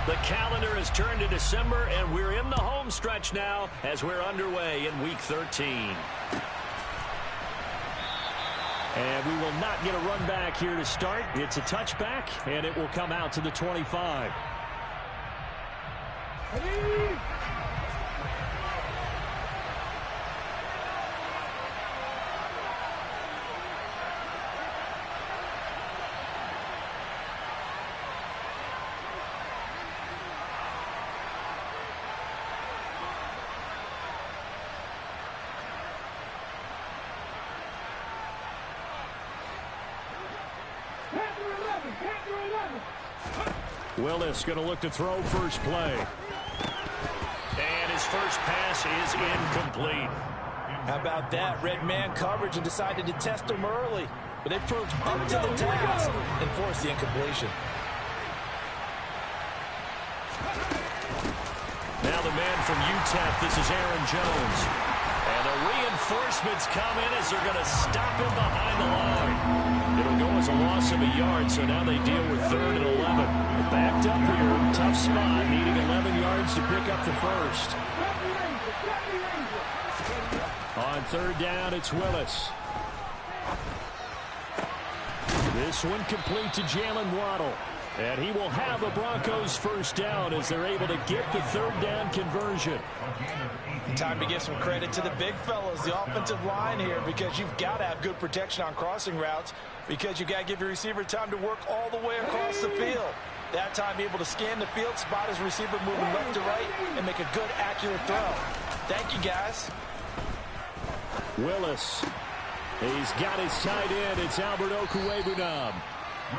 The calendar has turned to December, and we're in the home stretch now as we're underway in Week 13. And we will not get a run back here to start. It's a touchback, and it will come out to the 25. Willis going to look to throw first play. And his first pass is incomplete. How about that? Red man coverage and decided to test him early. But they proved up to the task and forced the incompletion. Now the man from UTEP, this is Aaron Jones. And the reinforcements come in as they're going to stop him behind the line. It'll go as a loss of a yard, so now they deal with 3rd and 11. Backed up here, tough spot, needing 11 yards to pick up the first. On 3rd down, it's Willis. This one complete to Jalen Waddle. And he will have the Broncos first down as they're able to get the 3rd down conversion. Time to give some credit to the big fellas, the offensive line here, because you've got to have good protection on crossing routes, because you've got to give your receiver time to work all the way across the field. That time able to scan the field, spot his receiver moving left to right, and make a good, accurate throw. Thank you, guys. Willis. He's got his tight end. It's Albert Okwuegbunam.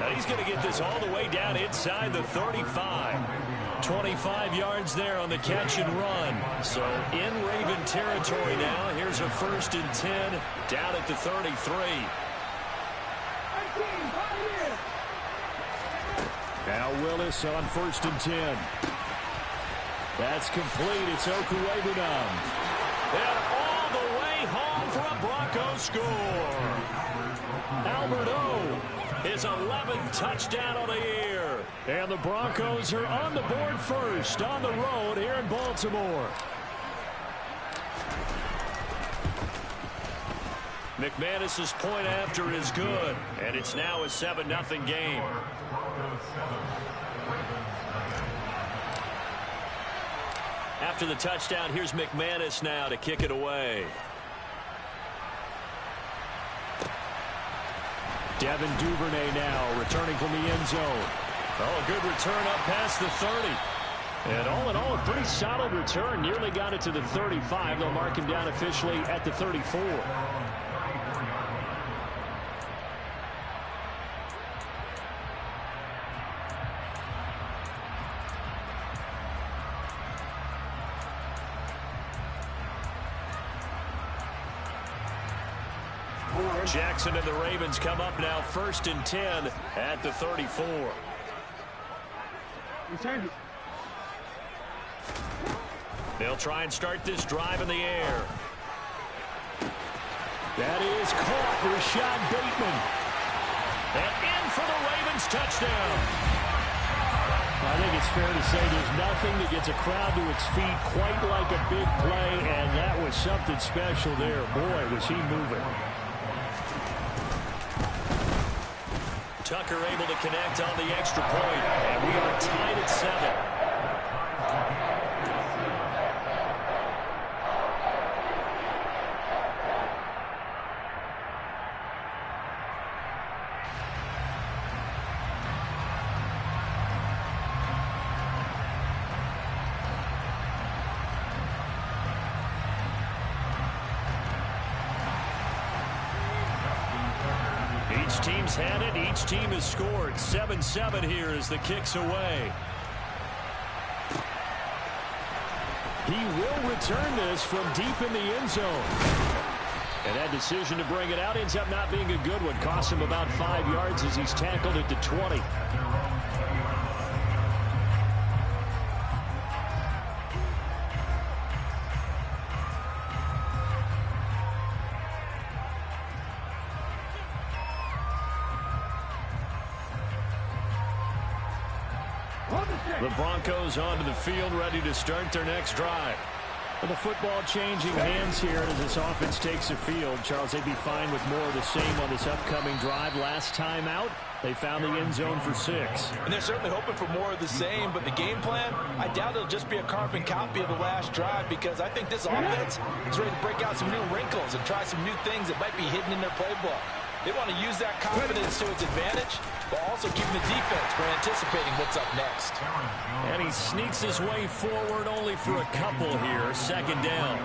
Now he's going to get this all the way down inside the 35. 25 yards there on the catch and run. So in Raven territory now. Here's a 1st and 10 down at the 33. Now Willis on 1st and 10. That's complete. It's Okwuegbunam. And all the way home for a Broncos score. Albert O. his 11th touchdown of the year. And the Broncos are on the board first on the road here in Baltimore. McManus's point after is good, and it's now a 7-0 game. After the touchdown, here's McManus now to kick it away. Devin Duvernay now returning from the end zone. Oh, a good return up past the 30. And all in all, a pretty solid return. Nearly got it to the 35. They'll mark him down officially at the 34. Jackson and the Ravens come up now 1st and 10 at the 34. They'll try and start this drive in the air. That is caught. Rashad Bateman. And in for the Ravens touchdown. I think it's fair to say there's nothing that gets a crowd to its feet quite like a big play, and that was something special there. Boy, was he moving. Tucker able to connect on the extra point, and we are tied at 7. Each team's had it. Each team has scored. 7-7 here as the kick's away. He will return this from deep in the end zone. And that decision to bring it out ends up not being a good one. Costs him about 5 yards as he's tackled at the 20. The Broncos onto the field, ready to start their next drive. With the football changing hands here as this offense takes the field. Charles, they'd be fine with more of the same on this upcoming drive. Last time out, they found the end zone for 6. And they're certainly hoping for more of the same, but the game plan, I doubt it'll just be a carbon copy of the last drive, because I think this offense is ready to break out some new wrinkles and try some new things that might be hidden in their playbook. They want to use that confidence to its advantage, but also keep the defense from anticipating what's up next. And he sneaks his way forward only for a couple here. Second down.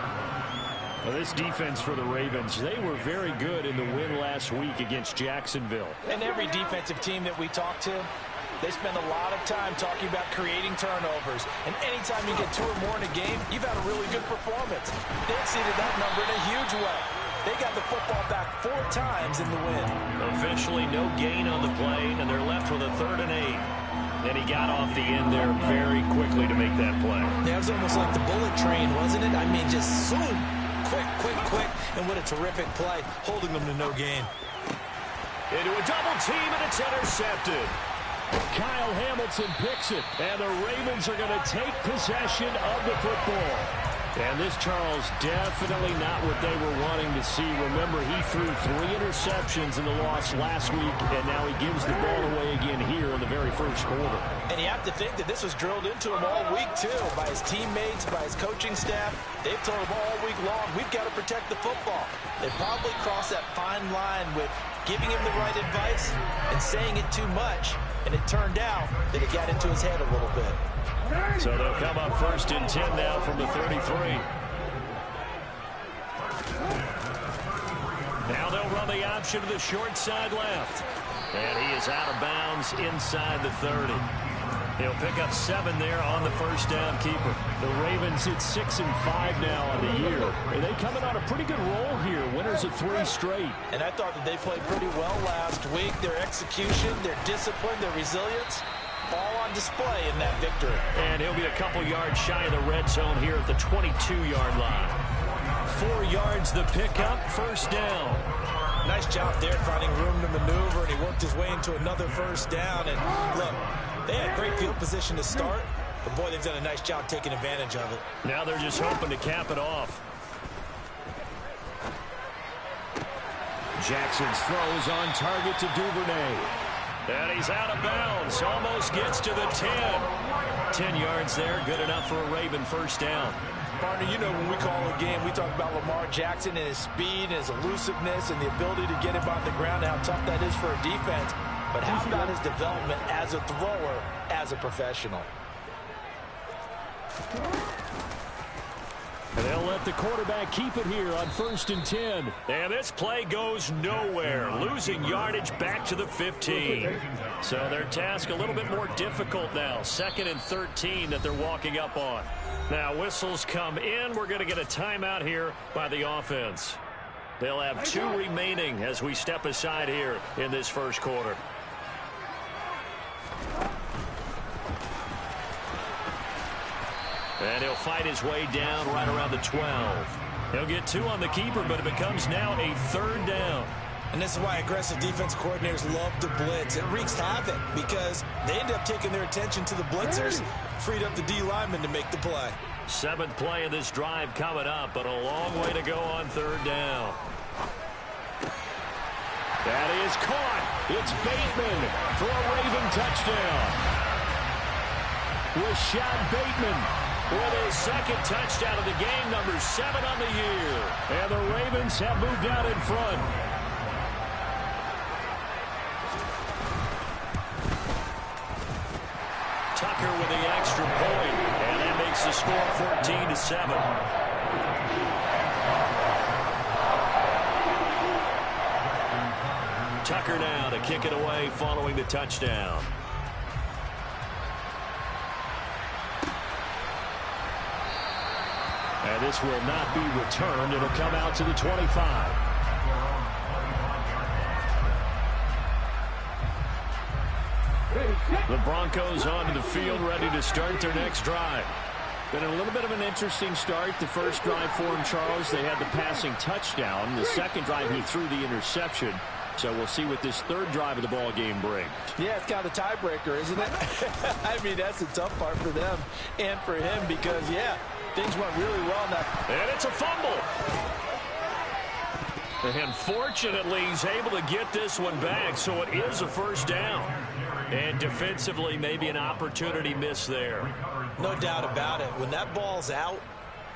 Well, this defense for the Ravens, they were very good in the win last week against Jacksonville. And every defensive team that we talk to, they spend a lot of time talking about creating turnovers. And anytime you get 2 or more in a game, you've had a really good performance. They exceeded that number in a huge way. They got the football back 4 times in the win. Officially no gain on the play, and they're left with a 3rd and 8. And he got off the end there very quickly to make that play. Yeah, it was almost like the bullet train, wasn't it? I mean, just zoom. Quick, and what a terrific play, holding them to no gain. Into a double team, and it's intercepted. Kyle Hamilton picks it, and the Ravens are going to take possession of the football. And this, Charles, definitely not what they were wanting to see. Remember, he threw 3 interceptions in the loss last week, and now he gives the ball away again here in the very first quarter. And you have to think that this was drilled into him all week, too, by his teammates, by his coaching staff. They've told him all week long, we've got to protect the football. They probably crossed that fine line with giving him the right advice and saying it too much, and it turned out that it got into his head a little bit. So they'll come up 1st and 10 now from the 33. Now they'll run the option to the short side left. And he is out of bounds inside the 30. He'll pick up 7 there on the first down keeper. The Ravens hit 6 and 5 now on the year. And they coming on a pretty good roll here. Winners of 3 straight. And I thought that they played pretty well last week. Their execution, their discipline, their resilience, all on display in that victory. And he'll be a couple yards shy of the red zone here at the 22-yard line. 4 yards the pickup, first down. Nice job there finding room to maneuver, and he worked his way into another first down. And look, they had great field position to start, but boy, they've done a nice job taking advantage of it. Now they're just hoping to cap it off. Jackson's throw is on target to Duvernay. And he's out of bounds. Almost gets to the 10. 10 yards there. Good enough for a Raven first down. Partner, you know when we call a game, we talk about Lamar Jackson and his speed and his elusiveness and the ability to get him on the ground and how tough that is for a defense. But how about his development as a thrower, as a professional? And they'll let the quarterback keep it here on 1st and 10. And this play goes nowhere. Losing yardage back to the 15. So their task a little bit more difficult now. 2nd and 13 that they're walking up on. Now whistles come in. We're going to get a timeout here by the offense. They'll have 2 remaining as we step aside here in this first quarter. And he'll fight his way down right around the 12. He'll get 2 on the keeper, but it becomes now a 3rd down. And this is why aggressive defense coordinators love to blitz. It wreaks havoc because they end up taking their attention to the blitzers, freed up the D lineman to make the play. 7th play of this drive coming up, but a long way to go on 3rd down. That is caught. It's Bateman for a Raven touchdown. Rashad Bateman with his 2nd touchdown of the game, number 7 on the year. And the Ravens have moved out in front. Tucker with the extra point, and that makes the score 14-7. Tucker now to kick it away following the touchdown. And this will not be returned. It'll come out to the 25. The Broncos onto the field, ready to start their next drive. Been a little bit of an interesting start. The first drive for him, Charles, they had the passing touchdown. The second drive, he threw the interception. So we'll see what this third drive of the ball game brings. Yeah, it's kind of the tiebreaker, isn't it? I mean, that's the tough part for them and for him because, yeah, things went really well in that. And it's a fumble. And fortunately, he's able to get this one back, so it is a first down. And defensively, maybe an opportunity miss there. No doubt about it. When that ball's out,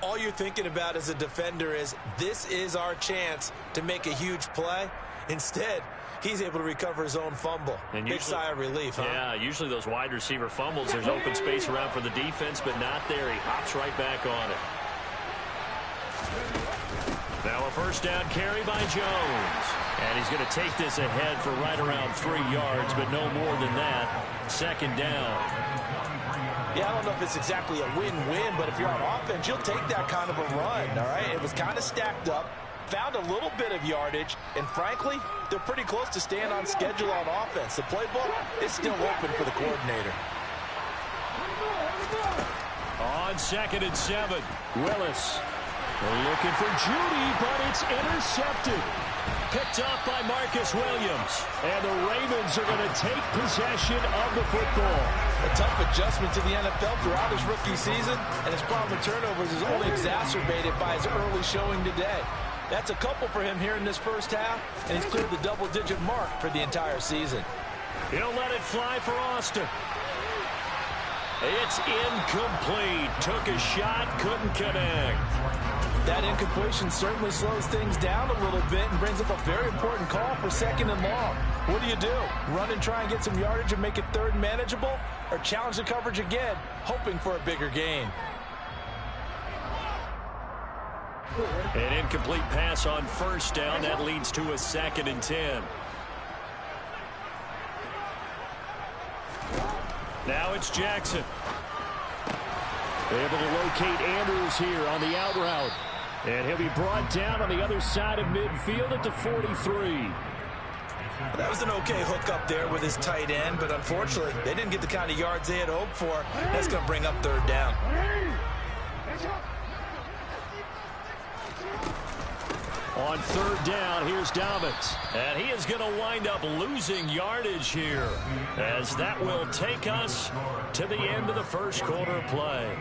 all you're thinking about as a defender is, this is our chance to make a huge play. Instead, he's able to recover his own fumble. And big sigh of relief, huh? Yeah, usually those wide receiver fumbles, there's open space around for the defense, but not there. He hops right back on it. Now a first down carry by Jones. And he's going to take this ahead for right around 3 yards, but no more than that. Second down. Yeah, I don't know if it's exactly a win-win, but if you're on offense, you'll take that kind of a run, all right? It was kind of stacked up, found a little bit of yardage, and frankly, they're pretty close to staying on schedule on offense. The playbook is still open for the coordinator. On 2nd and 7, Willis. They're looking for Judy, but it's intercepted. Picked up by Marcus Williams. And the Ravens are going to take possession of the football. A tough adjustment to the NFL throughout his rookie season, and his problem with turnovers is only exacerbated by his early showing today. That's a couple for him here in this first half, and he's cleared the double-digit mark for the entire season. He'll let it fly for Austin. It's incomplete. Took a shot, couldn't connect. That incompletion certainly slows things down a little bit and brings up a very important call for 2nd and long. What do? Run and try and get some yardage and make it third manageable, or challenge the coverage again, hoping for a bigger gain? An incomplete pass on first down. That leads to a 2nd and 10. Now it's Jackson. Able to locate Andrews here on the out route. And he'll be brought down on the other side of midfield at the 43. That was an okay hookup there with his tight end, but unfortunately, they didn't get the kind of yards they had hoped for. That's going to bring up third down. On third down, here's Dobbins. And he is going to wind up losing yardage here, as that will take us to the end of the first quarter play.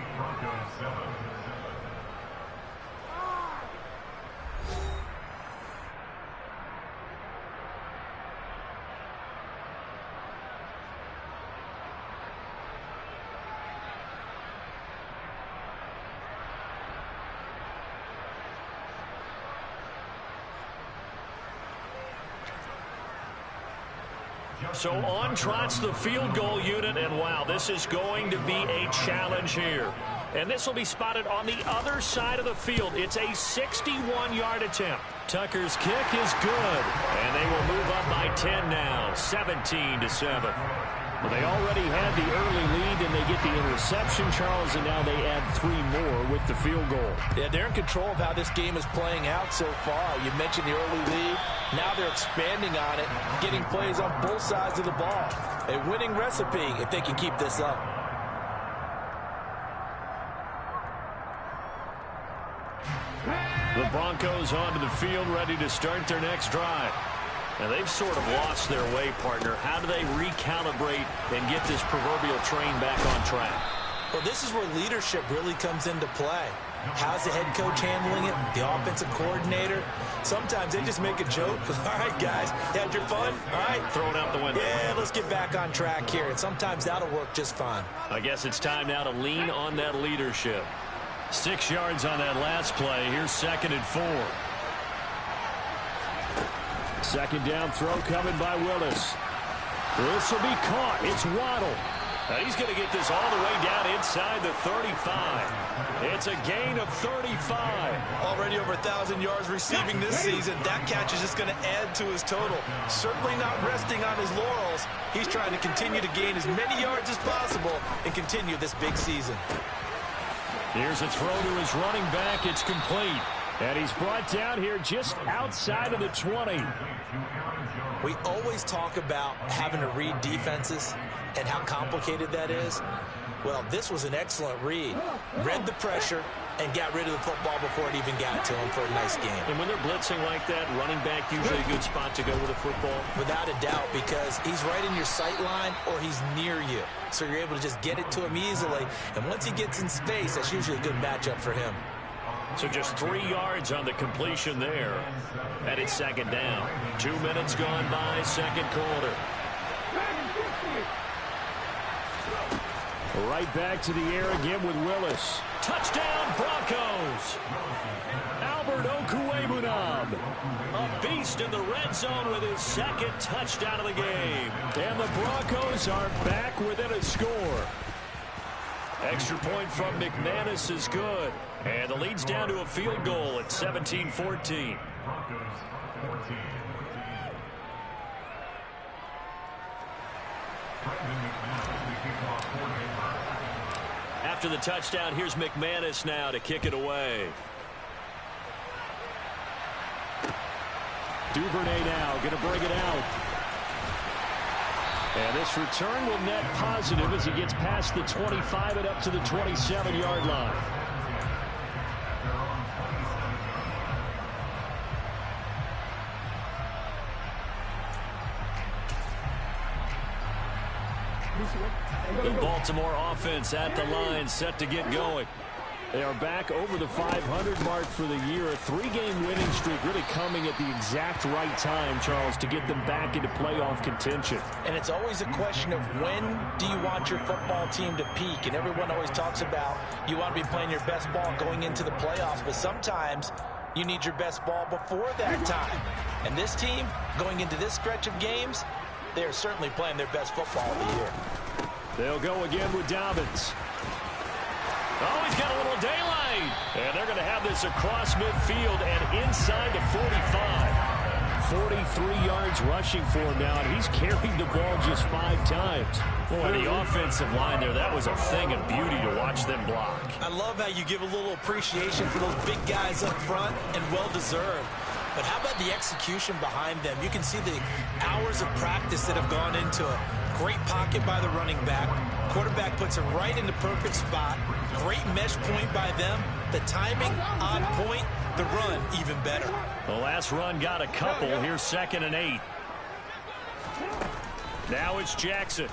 So on trots the field goal unit, and wow, this is going to be a challenge here. And this will be spotted on the other side of the field. It's a 61-yard attempt. Tucker's kick is good, and they will move up by 10 now, 17-7. Well, they already had the early lead, and they get the interception, Charles, and now they add 3 more with the field goal. Yeah, they're in control of how this game is playing out so far. You mentioned the early lead. Now they're expanding on it, getting plays on both sides of the ball. A winning recipe if they can keep this up. The Broncos onto the field, ready to start their next drive. And they've sort of lost their way, partner. How do they recalibrate and get this proverbial train back on track? Well, this is where leadership really comes into play. How's the head coach handling it? The offensive coordinator? Sometimes they just make a joke. All right, guys, you had your fun? All right. Throw it out the window. Yeah, let's get back on track here. And sometimes that'll work just fine. I guess it's time now to lean on that leadership. 6 yards on that last play. Here's 2nd and 4. Second down throw coming by Willis. This will be caught. It's Waddle. Now he's going to get this all the way down inside the 35. It's a gain of 35. Already over 1,000 yards receiving this season. That catch is just going to add to his total. Certainly not resting on his laurels. He's trying to continue to gain as many yards as possible and continue this big season. Here's a throw to his running back. It's complete. And he's brought down here just outside of the 20. We always talk about having to read defenses and how complicated that is. Well, this was an excellent read. Read the pressure, and got rid of the football before it even got to him for a nice game. And when they're blitzing like that, running back usually a good spot to go with a football? Without a doubt, because he's right in your sight line or he's near you. So you're able to just get it to him easily. And once he gets in space, that's usually a good matchup for him. So just 3 yards on the completion there. And it's second down. 2 minutes gone by, second quarter. Right back to the air again with Willis. Touchdown, Broncos! Albert Okwuegbunam, a beast in the red zone with his second touchdown of the game. And the Broncos are back within a score. Extra point from McManus is good. And the lead's down to a field goal at 17-14. After the touchdown, here's McManus now to kick it away. Duvernay now going to bring it out. And this return will net positive as he gets past the 25 and up to the 27-yard line. The Baltimore offense at the line, set to get going. They are back over the 500 mark for the year. A 3-game winning streak really coming at the exact right time, Charles, to get them back into playoff contention. And it's always a question of when do you want your football team to peak? And everyone always talks about you want to be playing your best ball going into the playoffs, but sometimes you need your best ball before that time. And this team, going into this stretch of games, they're certainly playing their best football of the year. They'll go again with Dobbins. Oh, he's got a little daylight. And they're going to have this across midfield and inside the 45. 43 yards rushing for him now, and he's carried the ball just 5 times. Boy, the offensive line there, that was a thing of beauty to watch them block. I love how you give a little appreciation for those big guys up front, and well-deserved. But how about the execution behind them? You can see the hours of practice that have gone into it. Great pocket by the running back. Quarterback puts it right in the perfect spot. Great mesh point by them. The timing on point. The run even better. The last run got a couple. Here's 2nd and 8. Now it's Jackson.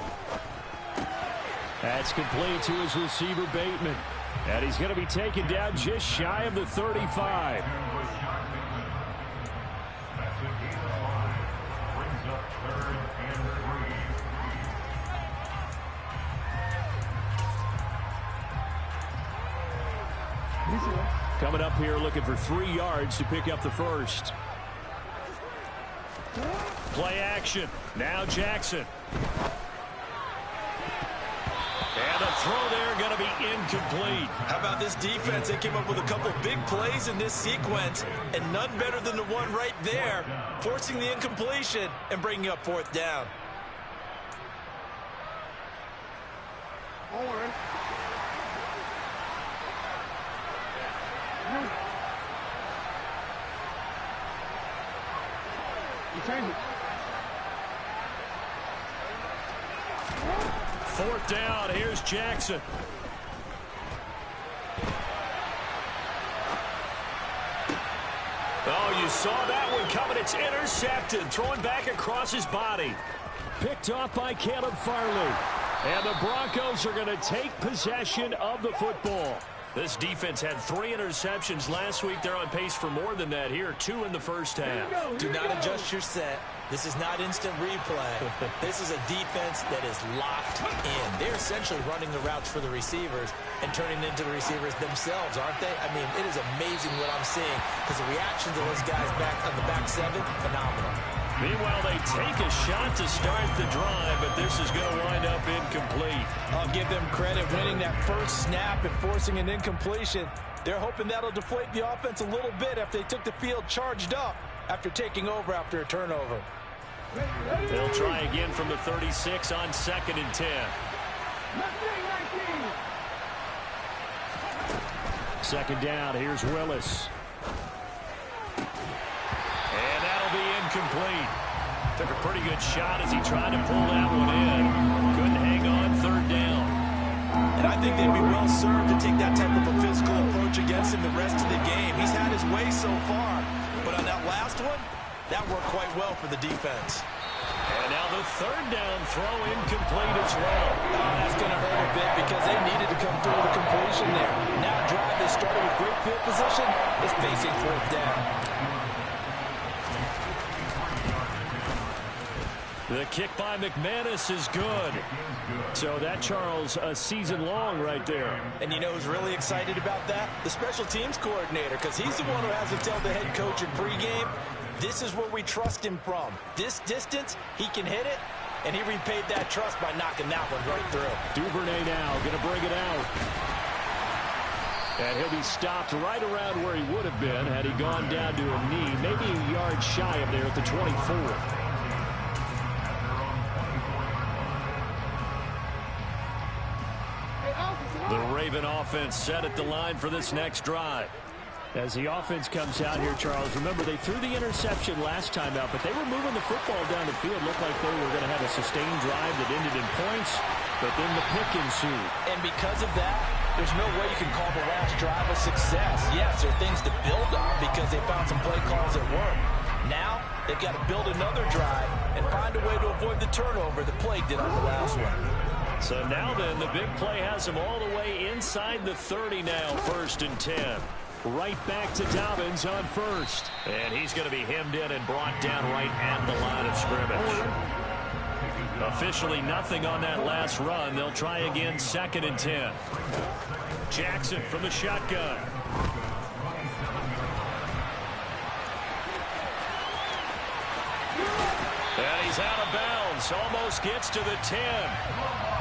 That's complete to his receiver, Bateman. And he's going to be taken down just shy of the 35. Coming up here looking for 3 yards to pick up the first. Play action. Now Jackson. And a throw there going to be incomplete. How about this defense? They came up with a couple big plays in this sequence, and none better than the one right there, forcing the incompletion and bringing up 4th down. Fourth down. Here's Jackson. Oh, you saw that one coming. It's intercepted. Throwing back across his body. Picked off by Caleb Farley. And the Broncos are going to take possession of the football. This defense had 3 interceptions last week. They're on pace for more than that here. 2 in the first half. Do not adjust your set. This is not instant replay. This is a defense that is locked in. They're essentially running the routes for the receivers and turning into the receivers themselves, aren't they? I mean, it is amazing what I'm seeing because the reactions of those guys back on the back 7, phenomenal. Meanwhile, they take a shot to start the drive, but this is going to wind up incomplete. I'll give them credit winning that first snap and forcing an incompletion. They're hoping that'll deflate the offense a little bit after they took the field charged up after taking over after a turnover. They'll try again from the 36 on 2nd and 10. 2nd down. Here's Willis. And that'll be incomplete. Took a pretty good shot as he tried to pull that one in. Couldn't hang on 3rd down. And I think they'd be well served to take that type of a physical approach again in the rest of the game. He's had his way so far, but on that last one, that worked quite well for the defense. And now the third down throw incomplete as well. Oh, that's going to hurt a bit because they needed to come through with a completion there. Now a drive that started with great field position is facing fourth down. The kick by McManus is good. So that, Charles, a season long right there. And you know who's really excited about that? The special teams coordinator, because he's the one who has to tell the head coach in pregame, this is where we trust him from. This distance, he can hit it, and he repaid that trust by knocking that one right through. Duvernay now going to bring it out. And he'll be stopped right around where he would have been had he gone down to a knee, maybe a yard shy of there at the 24. The Raven offense set at the line for this next drive. As the offense comes out here, Charles, remember they threw the interception last time out, but they were moving the football down the field. Looked like they were going to have a sustained drive that ended in points, but then the pick ensued. And because of that, there's no way you can call the last drive a success. Yes, there are things to build on because they found some play calls that work. Now, they've got to build another drive and find a way to avoid the turnover the play did on the last one. So now then, the big play has them all the way inside the 30 now, 1st and 10. Right back to Dobbins on first. And he's going to be hemmed in and brought down right at the line of scrimmage. Officially nothing on that last run. They'll try again, 2nd and 10. Jackson from the shotgun. And he's out of bounds. Almost gets to the 10.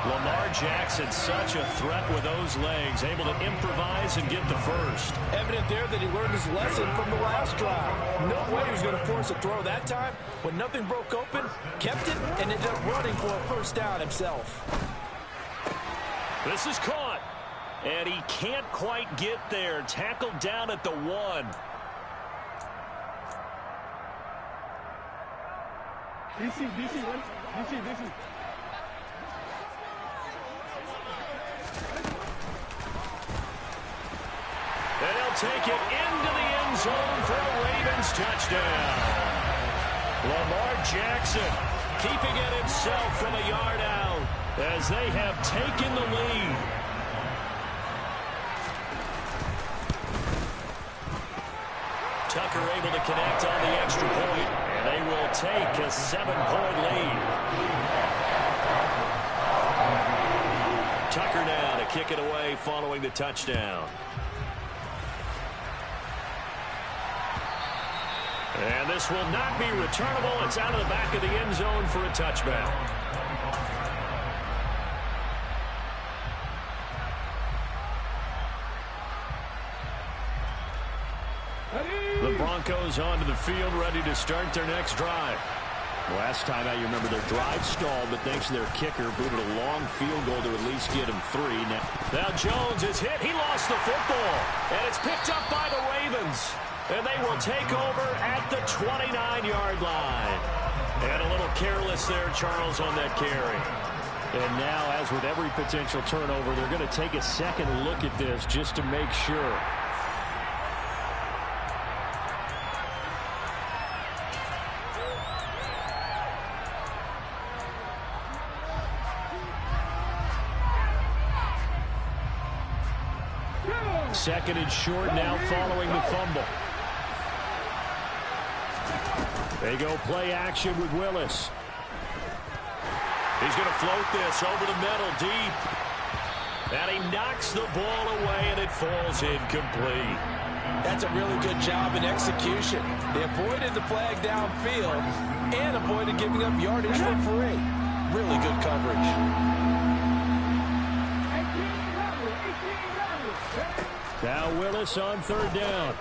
Lamar Jackson, such a threat with those legs, able to improvise and get the first. Evident there that he learned his lesson from the last drive. No way he was going to force a throw that time. When nothing broke open, kept it, and ended up running for a first down himself. This is caught, and he can't quite get there. Tackled down at the 1. DC. And he'll take it into the end zone for a Ravens touchdown. Lamar Jackson keeping it himself from a yard out as they have taken the lead. Tucker able to connect on the extra point, and they will take a 7-point lead. Tucker now to kick it away following the touchdown. And this will not be returnable. It's out of the back of the end zone for a touchback. The Broncos onto the field, ready to start their next drive. Last time out, you remember their drive stalled, but thanks to their kicker, booted a long field goal to at least get him 3. Now Jones is hit. He lost the football, and it's picked up by the Ravens. And they will take over at the 29-yard line. And a little careless there, Charles, on that carry. And now, as with every potential turnover, they're going to take a second look at this just to make sure. Second and short now following the fumble. They go play action with Willis. He's going to float this over the middle deep. And he knocks the ball away and it falls incomplete. That's a really good job in execution. They avoided the flag downfield and avoided giving up yardage for free. Really good coverage. Now Willis on 3rd down.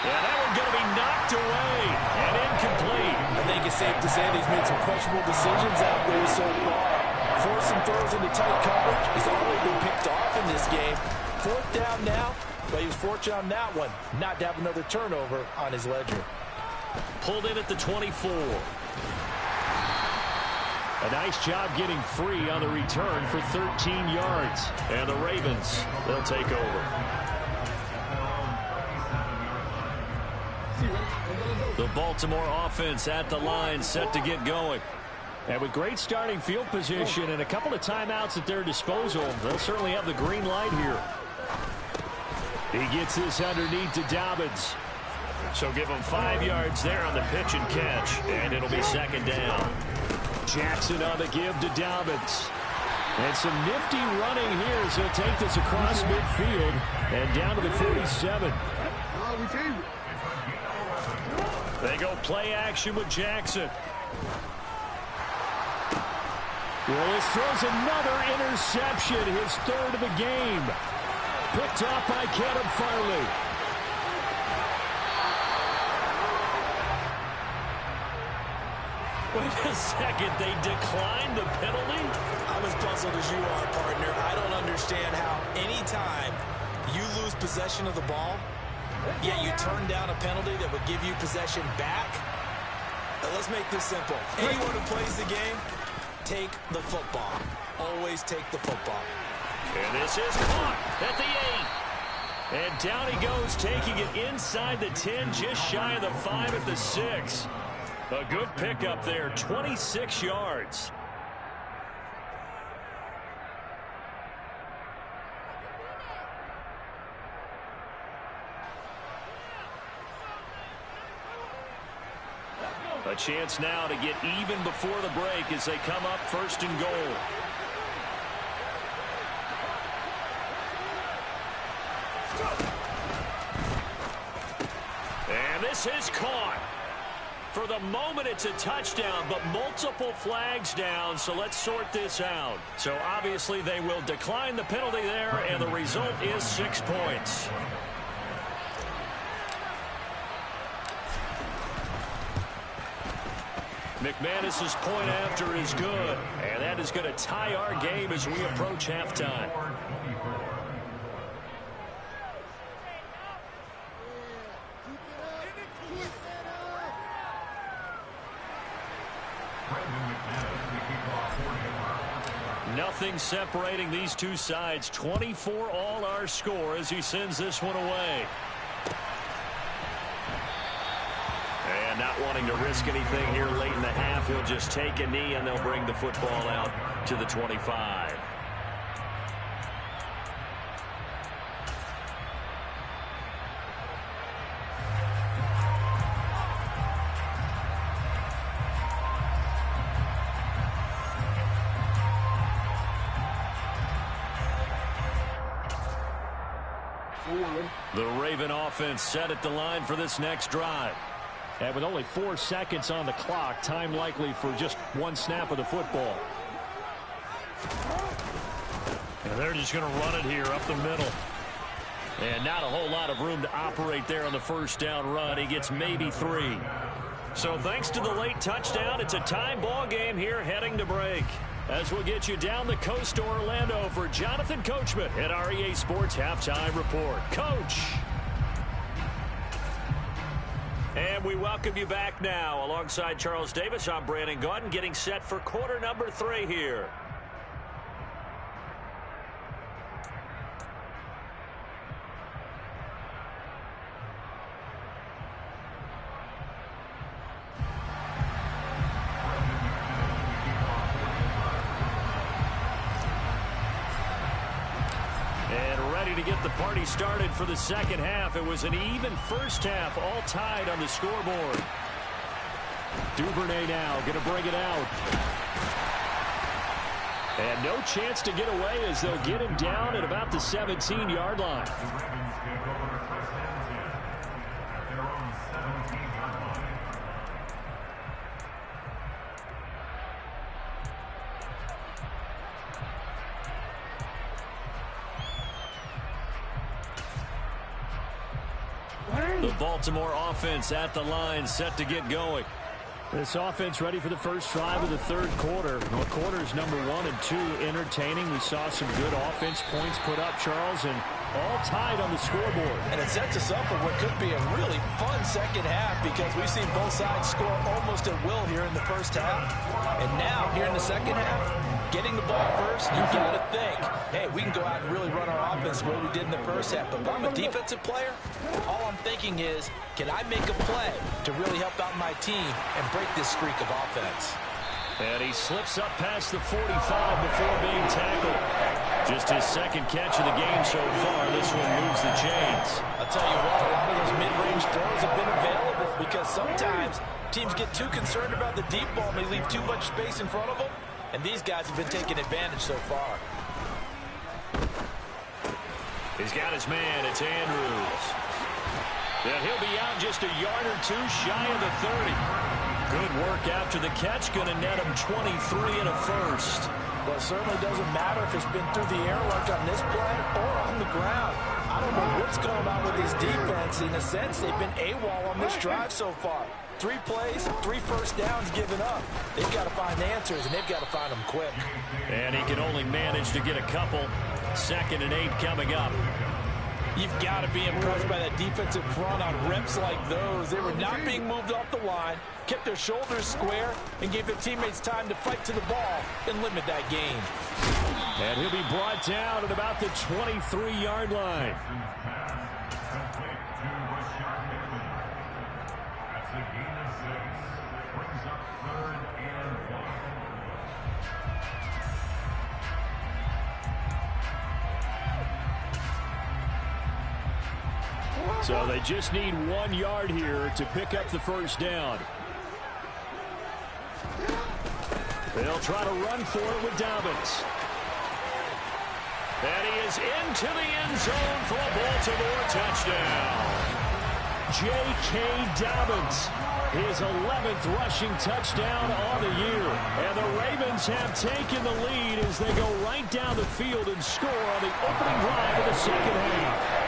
Yeah, that one's going to be knocked away and incomplete. I think it's safe to say they've made some questionable decisions out there so far. Forcing throws into tight coverage has already been picked off in this game. 4th down now, but he was fortunate on that one not to have another turnover on his ledger. Pulled in at the 24. A nice job getting free on the return for 13 yards. And the Ravens, they'll take over. Baltimore offense at the line, set to get going. And with great starting field position and a couple of timeouts at their disposal, they'll certainly have the green light here. He gets this underneath to Dobbins. So give him 5 yards there on the pitch and catch, and it'll be second down. Jackson on the give to Dobbins. And some nifty running here as he'll take this across midfield and down to the 47. They go play action with Jackson. Willis throws another interception, his third of the game. Picked off by Caleb Farley. Wait a second, they declined the penalty? I'm as puzzled as you are, partner. I don't understand how anytime you lose possession of the ball, yet you turn down a penalty that would give you possession back. Now, let's make this simple. Anyone who plays the game, take the football. Always take the football. And this is caught at the 8. And down he goes, taking it inside the 10, just shy of the 5 at the 6. A good pickup there, 26 yards. A chance now to get even before the break as they come up first and goal. And this is caught. For the moment, it's a touchdown, but multiple flags down, so let's sort this out. So obviously they will decline the penalty there, and the result is 6 points. McManus's point after is good, and that is going to tie our game as we approach halftime. Nothing separating these two sides. 24 all our score as he sends this one away. And not wanting to risk anything here late in the half, he'll just take a knee and they'll bring the football out to the 25. The Raven offense set at the line for this next drive. And with only 4 seconds on the clock, time likely for just one snap of the football. And they're just going to run it here up the middle. And not a whole lot of room to operate there on the first down run. He gets maybe 3. So thanks to the late touchdown, it's a tie ball game here heading to break. As we'll get you down the coast to Orlando for Jonathan Coachman at our EA Sports Halftime Report. Coach. And we welcome you back now. Alongside Charles Davis, I'm Brandon Gaudin, getting set for quarter number 3 here. To get the party started for the second half. It was an even first half, all tied on the scoreboard. Duvernay now going to bring it out. And no chance to get away as they'll get him down at about the 17-yard line. The Baltimore offense at the line, set to get going. This offense ready for the first drive of the third quarter. Well, quarters number 1 and 2 entertaining. We saw some good offense points put up, Charles, and all tied on the scoreboard. And it sets us up for what could be a really fun second half because we've seen both sides score almost at will here in the first half. And now, here in the second half, getting the ball first, you got to think, hey, we can go out and really run our offense the way we did in the first half. But if I'm a defensive player, all I'm thinking is, can I make a play to really help out my team and break this streak of offense? And he slips up past the 45 before being tackled. Just his second catch of the game so far. This one moves the chains. I'll tell you what, a lot of those mid-range throws have been available because sometimes teams get too concerned about the deep ball and they leave too much space in front of them. And these guys have been taking advantage so far. He's got his man. It's Andrews. Yeah, he'll be out just a yard or two shy of the 30. Good work after the catch. Going to net him 23 and a first. Well, it certainly doesn't matter if it's been through the air like on this play or on the ground. I don't know what's going on with this defense. In a sense, they've been AWOL on this drive so far. 3 plays, 3 first downs given up. They've got to find answers, and they've got to find them quick. And he can only manage to get a couple. 2nd and 8 coming up. You've got to be impressed by that defensive front on reps like those. They were not being moved off the line, kept their shoulders square, and gave their teammates time to fight to the ball and limit that gain. And he'll be brought down at about the 23-yard line. So they just need 1 yard here to pick up the first down. They'll try to run for it with Dobbins. And he is into the end zone for a Baltimore touchdown. J.K. Dobbins, his 11th rushing touchdown on the year. And the Ravens have taken the lead as they go right down the field and score on the opening drive of the second half.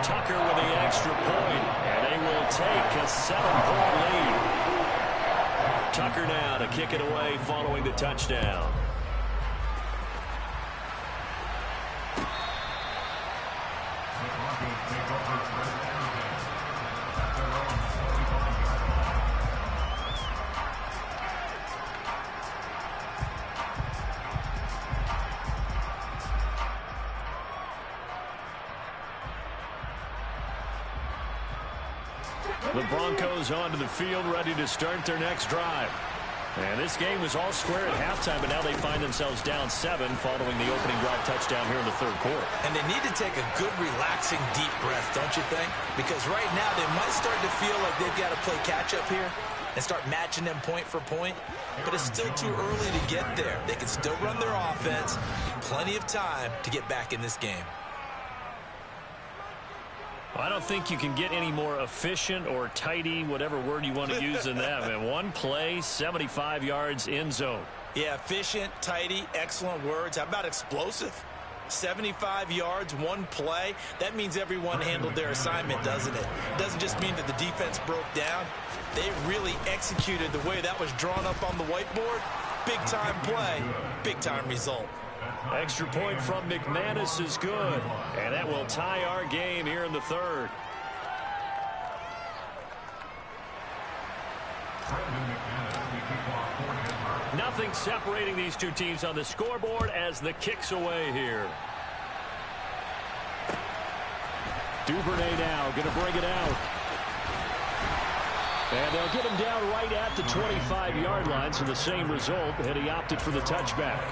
Tucker with the extra point, and they will take a 7-point lead. Tucker now to kick it away following the touchdown. The Broncos onto the field, ready to start their next drive. And this game was all square at halftime, but now they find themselves down 7 following the opening drive touchdown here in the third quarter. And they need to take a good, relaxing, deep breath, don't you think? Because right now they might start to feel like they've got to play catch-up here and start matching them point for point. But it's still too early to get there. They can still run their offense. Plenty of time to get back in this game. I don't think you can get any more efficient or tidy, whatever word you want to use in that. And 1 play, 75 yards in zone. Yeah, efficient, tidy, excellent words. How about explosive? 75 yards, 1 play. That means everyone handled their assignment, doesn't it? It doesn't just mean that the defense broke down. They really executed the way that was drawn up on the whiteboard. Big-time play, big-time result. Extra point from McManus is good. And that will tie our game here in the third. Nothing separating these two teams on the scoreboard as the kick's away here. Duvernay now going to bring it out. And they'll get him down right at the 25-yard line, so the same result, and he opted for the touchback.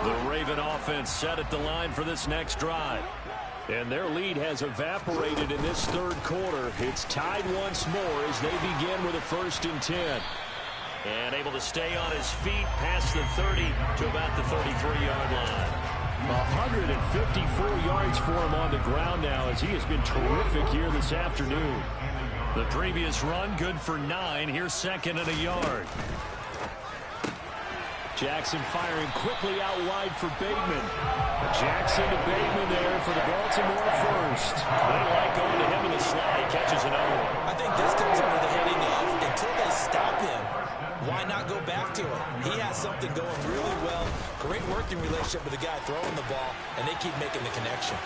The Raven offense set at the line for this next drive. And their lead has evaporated in this third quarter. It's tied once more as they begin with a 1st and 10. And able to stay on his feet past the 30 to about the 33-yard line. 154 yards for him on the ground now as he has been terrific here this afternoon. The previous run good for 9. Here's 2nd and a yard. Jackson firing quickly out wide for Bateman. Jackson to Bateman there for the Baltimore first. They like going to him in the slot. He catches another one. I think this comes under the heading of until they stop him, why not go back to him? He has something going really well. Great working relationship with the guy throwing the ball, and they keep making the connection.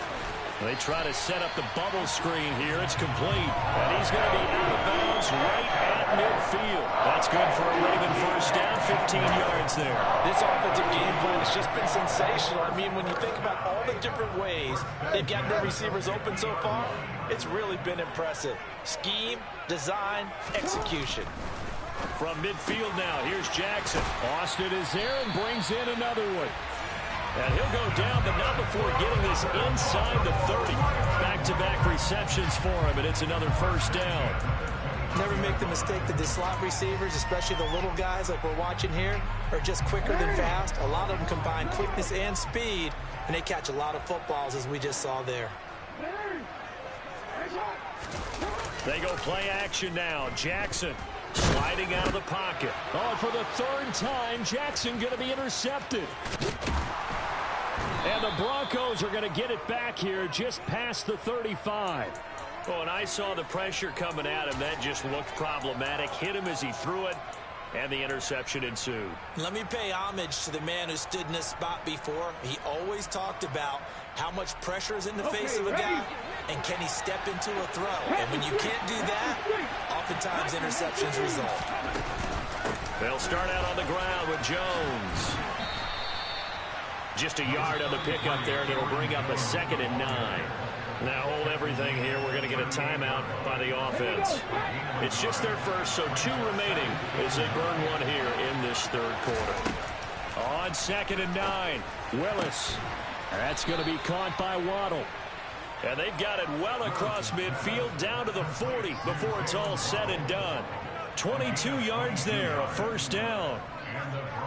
They try to set up the bubble screen here. It's complete. And he's going to be out of bounds right at midfield. That's good for a Raven first down, 15 yards there. This offensive game plan has just been sensational. I mean, when you think about all the different ways they've gotten their receivers open so far, it's really been impressive. Scheme, design, execution. From midfield now, here's Jackson. Austin is there and brings in another one. And he'll go down, but not before getting this inside the 30. Back-to-back receptions for him, and it's another first down. Never make the mistake that the slot receivers, especially the little guys like we're watching here, are just quicker than fast. A lot of them combine quickness and speed, and they catch a lot of footballs, as we just saw there. They go play action now. Jackson sliding out of the pocket. Oh, for the third time, Jackson going to be intercepted. And the Broncos are going to get it back here just past the 35. Oh, and I saw the pressure coming at him. That just looked problematic. Hit him as he threw it, and the interception ensued. Let me pay homage to the man who stood in this spot before. He always talked about how much pressure is in the face of a guy, and can he step into a throw. And when you can't do that, oftentimes interceptions result. They'll start out on the ground with Jones. Just a yard on the pickup there, and it'll bring up a 2nd and 9. Now hold everything here. We're going to get a timeout by the offense. It's just their first, so 2 remaining as they burn one here in this third quarter. On 2nd and 9, Willis. That's going to be caught by Waddle. And they've got it well across midfield down to the 40 before it's all said and done. 22 yards there, a first down.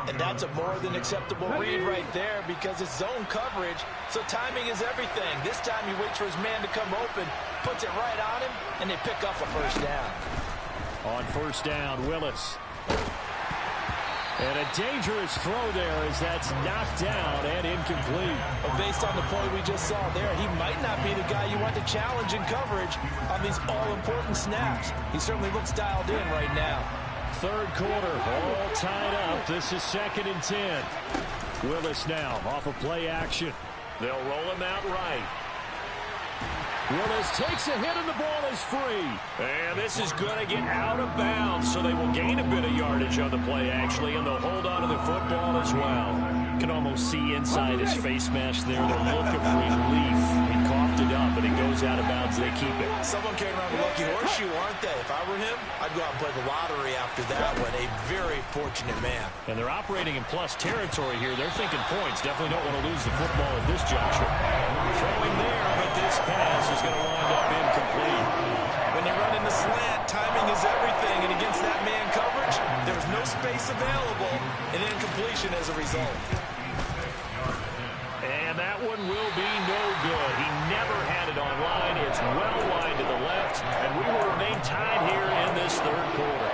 And that's a more than acceptable read right there because it's zone coverage, so timing is everything. This time he waits for his man to come open, puts it right on him, and they pick up a first down. On first down, Willis. And a dangerous throw there as that's knocked down and incomplete. Well, based on the play we just saw there, he might not be the guy you want to challenge in coverage on these all-important snaps. He certainly looks dialed in right now. Third quarter, all tied up. This is 2nd and 10. Willis now off of play action. They'll roll him out right. Willis takes a hit and the ball is free. And this is going to get out of bounds, so they will gain a bit of yardage on the play, actually, and they'll hold on to the football as well. You can almost see inside his face mask there the look of relief. He coughed it up, and it goes out of bounds. They keep it. Someone came around with a lucky horseshoe, aren't they? If I were him, I'd go out and play the lottery after that one. A very fortunate man. And they're operating in plus territory here. They're thinking points. Definitely don't want to lose the football at this juncture. Throwing there, but this pass is going to wind up incomplete. When you run in the slant, timing is everything. And against that man coverage, there's no space available. And incompletion as a result. And that one will be no good. He never had it on line. It's well wide to the left. And we will remain tied here in this third quarter.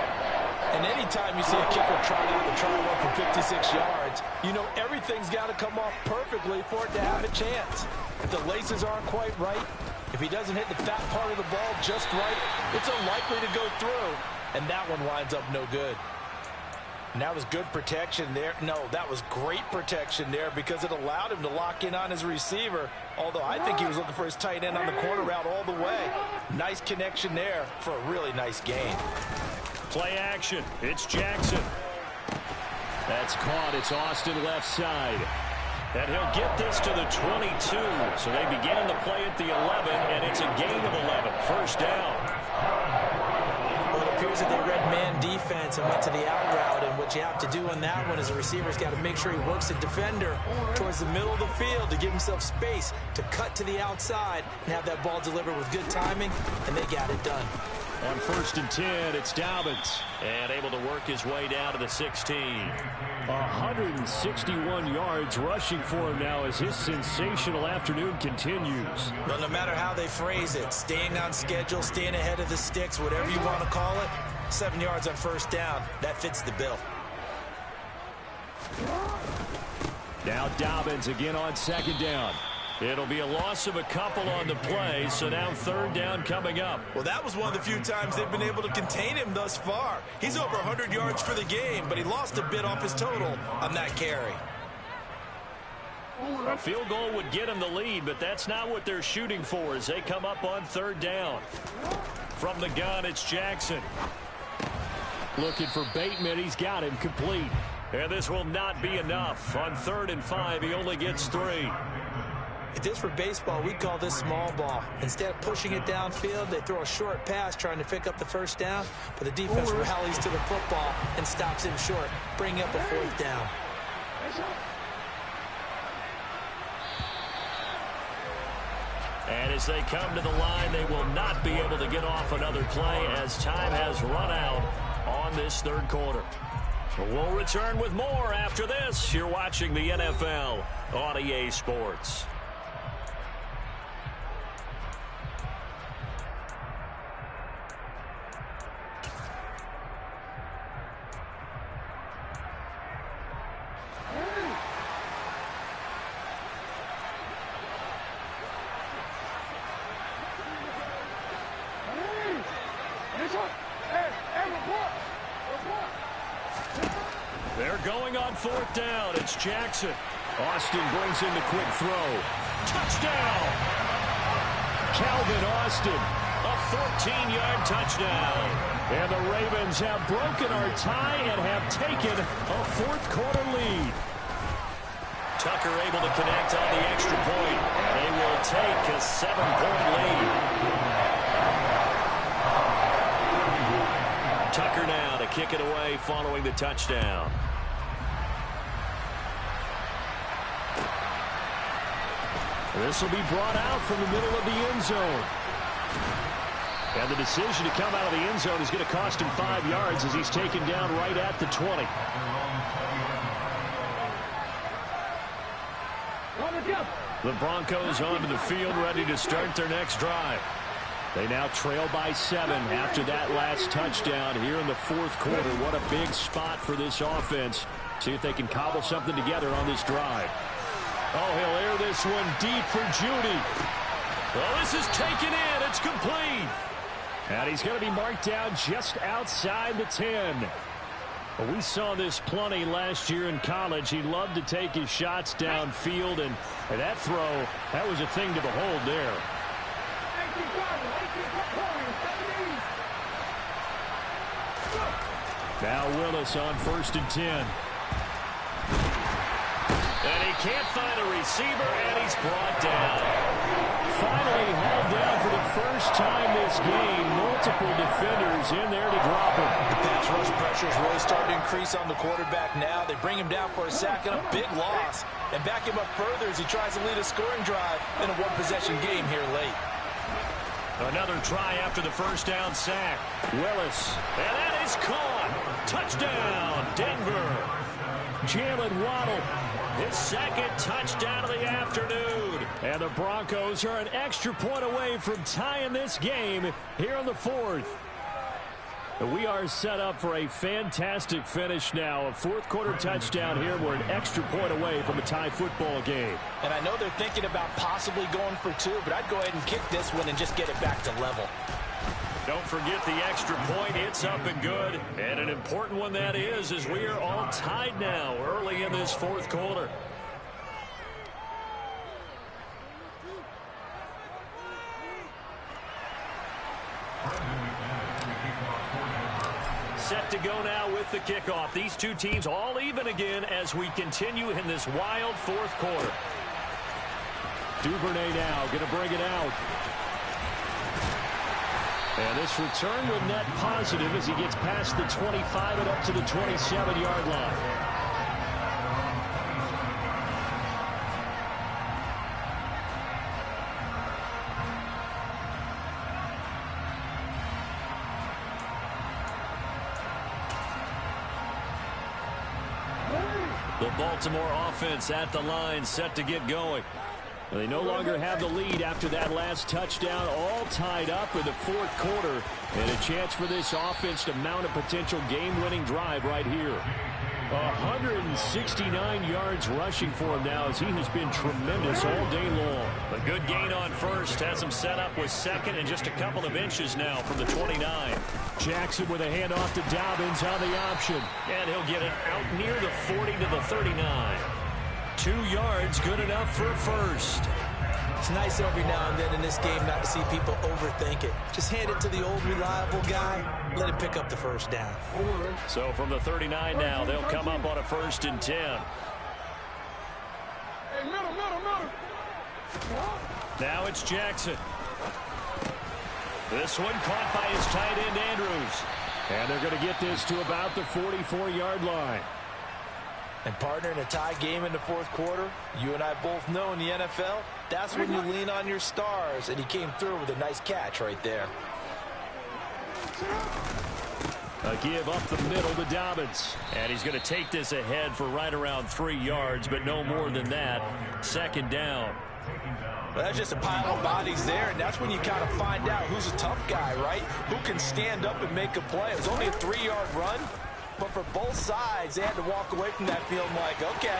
And anytime you see a kicker trot out the try one for 56 yards, you know everything's got to come off perfectly for it to have a chance. If the laces aren't quite right, if he doesn't hit the fat part of the ball just right, it's unlikely to go through. And that one winds up no good. And that was good protection there. No, that was great protection there because it allowed him to lock in on his receiver. Although I think he was looking for his tight end on the corner route all the way. Nice connection there for a really nice gain. Play action. It's Jackson. That's caught. It's Austin left side. And he'll get this to the 22. So they began the play at the 11, and it's a gain of 11. First down. Well, it appears that they read man defense and went to the out route. And what you have to do on that one is the receiver's got to make sure he works the defender towards the middle of the field to give himself space to cut to the outside and have that ball delivered with good timing, and they got it done. On 1st and 10, it's Dobbins. And able to work his way down to the 16. 161 yards rushing for him now as his sensational afternoon continues. Well, no matter how they phrase it, staying on schedule, staying ahead of the sticks, whatever you want to call it, 7 yards on first down, that fits the bill. Now Dobbins again on 2nd down. It'll be a loss of a couple on the play, so now 3rd down coming up. Well, that was one of the few times they've been able to contain him thus far. He's over 100 yards for the game, but he lost a bit off his total on that carry. A field goal would get them the lead, but that's not what they're shooting for as they come up on third down. From the gun, it's Jackson. Looking for Bateman. He's got him complete. And this will not be enough. On 3rd and 5, he only gets 3. If this were baseball, we'd call this small ball. Instead of pushing it downfield, they throw a short pass trying to pick up the first down, but the defense rallies to the football and stops him short, bringing up a 4th down. And as they come to the line, they will not be able to get off another play as time has run out on this 3rd quarter. We'll return with more after this. You're watching the NFL on EA Sports. They're going on 4th down. It's Jackson. Austin brings in the quick throw. Touchdown! Calvin Austin, a 14-yard touchdown. And the Ravens have broken our tie and have taken a 4th quarter lead. Tucker able to connect on the extra point. They will take a 7-point lead. Tucker now to kick it away following the touchdown. This will be brought out from the middle of the end zone. And the decision to come out of the end zone is going to cost him 5 yards as he's taken down right at the 20. The Broncos onto the field ready to start their next drive. They now trail by 7 after that last touchdown here in the 4th quarter. What a big spot for this offense. See if they can cobble something together on this drive. Oh, he'll air this one deep for Judy. Well, this is taken in. It's complete. And he's going to be marked down just outside the 10. Well, we saw this plenty last year in college. He loved to take his shots downfield, and that throw, that was a thing to behold there. Now Willis on 1st and 10. And he can't find a receiver, and he's brought down. Finally hauled down for the first time this game. Multiple defenders in there to drop him. The pass rush pressure is really starting to increase on the quarterback now. They bring him down for a sack and a big loss. And back him up further as he tries to lead a scoring drive in a one-possession game here late. Another try after the first down sack. Willis. And that is caught. Touchdown, Denver. Jalen Waddle. His 2nd touchdown of the afternoon. And the Broncos are an extra point away from tying this game here in the 4th. We are set up for a fantastic finish now. A 4th quarter touchdown here. We're an extra point away from a tie football game. And I know they're thinking about possibly going for 2, but I'd go ahead and kick this one and just get it back to level. Don't forget the extra point. It's up and good. And an important one that is, as we are all tied now early in this 4th quarter. Set to go now with the kickoff. These two teams all even again as we continue in this wild 4th quarter. Duvernay now going to bring it out. And this return will net positive as he gets past the 25 and up to the 27-yard line. The Baltimore offense at the line set to get going. They no longer have the lead after that last touchdown, all tied up in the 4th quarter, and a chance for this offense to mount a potential game-winning drive right here. 169 yards rushing for him now as he has been tremendous all day long. A good gain on first has him set up with 2nd and just a couple of inches now from the 29. Jackson with a handoff to Dobbins on the option, and he'll get it out near the 40 to the 39. 2 yards, good enough for a first. It's nice every now and then in this game not to see people overthink it. Just hand it to the old reliable guy, let him pick up the first down. So from the 39 now, they'll come up on a 1st and 10. Now it's Jackson. This one caught by his tight end, Andrews. And they're going to get this to about the 44-yard line. And partner, in a tie game in the 4th quarter, you and I both know in the NFL, that's when you lean on your stars. And he came through with a nice catch right there. A give up the middle to Dobbins. And he's going to take this ahead for right around 3 yards, but no more than that. 2nd down. Well, that's just a pile of bodies there, and that's when you kind of find out who's a tough guy, right? Who can stand up and make a play. It was only a 3-yard run, but for both sides, they had to walk away from that feeling like, okay,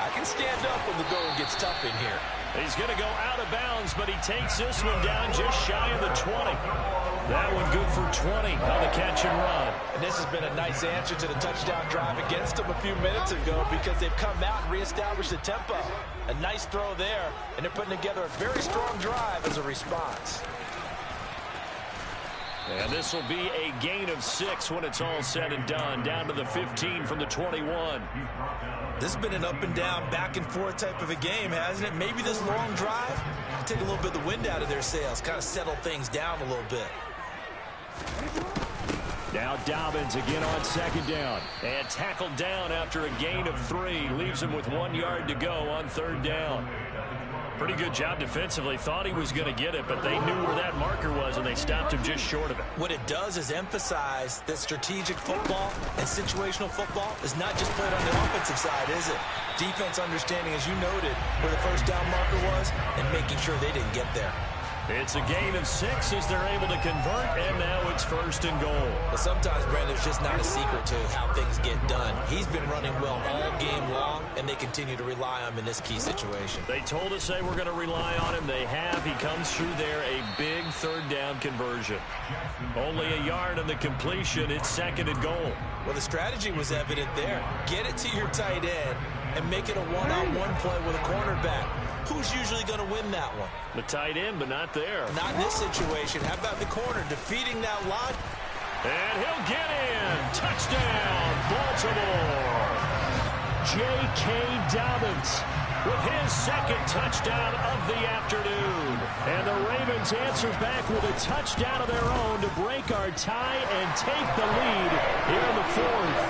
I can stand up when the going gets tough in here. He's going to go out of bounds, but he takes this one down just shy of the 20. That one good for 20 on the catch and run. And this has been a nice answer to the touchdown drive against them a few minutes ago because they've come out and reestablished the tempo. A nice throw there, and they're putting together a very strong drive as a response. And this will be a gain of 6 when it's all said and done. Down to the 15 from the 21. This has been an up and down, back and forth type of a game, hasn't it? Maybe this long drive will take a little bit of the wind out of their sails, kind of settle things down a little bit. Now Dobbins again on 2nd down. And tackled down after a gain of 3. Leaves him with 1 yard to go on 3rd down. Pretty good job defensively. Thought he was going to get it, but they knew where that marker was, and they stopped him just short of it. What it does is emphasize that strategic football and situational football is not just played on the offensive side, is it? Defense understanding, as you noted, where the first down marker was and making sure they didn't get there. It's a gain of 6 as they're able to convert, and now it's 1st and goal. But sometimes, Brandon, there's just not a secret to how things get done. He's been running well all game long, and they continue to rely on him in this key situation. They told us they were going to rely on him. They have. He comes through there, a big 3rd down conversion. Only a yard on the completion. It's 2nd and goal. Well, the strategy was evident there. Get it to your tight end and make it a one-on-one play with a cornerback. Who's usually going to win that one? The tight end, but not there. Not in this situation. How about the corner defeating that line? And he'll get in. Touchdown, Baltimore. J.K. Dobbins with his 2nd touchdown of the afternoon. And the Ravens answer back with a touchdown of their own to break our tie and take the lead here in the 4th.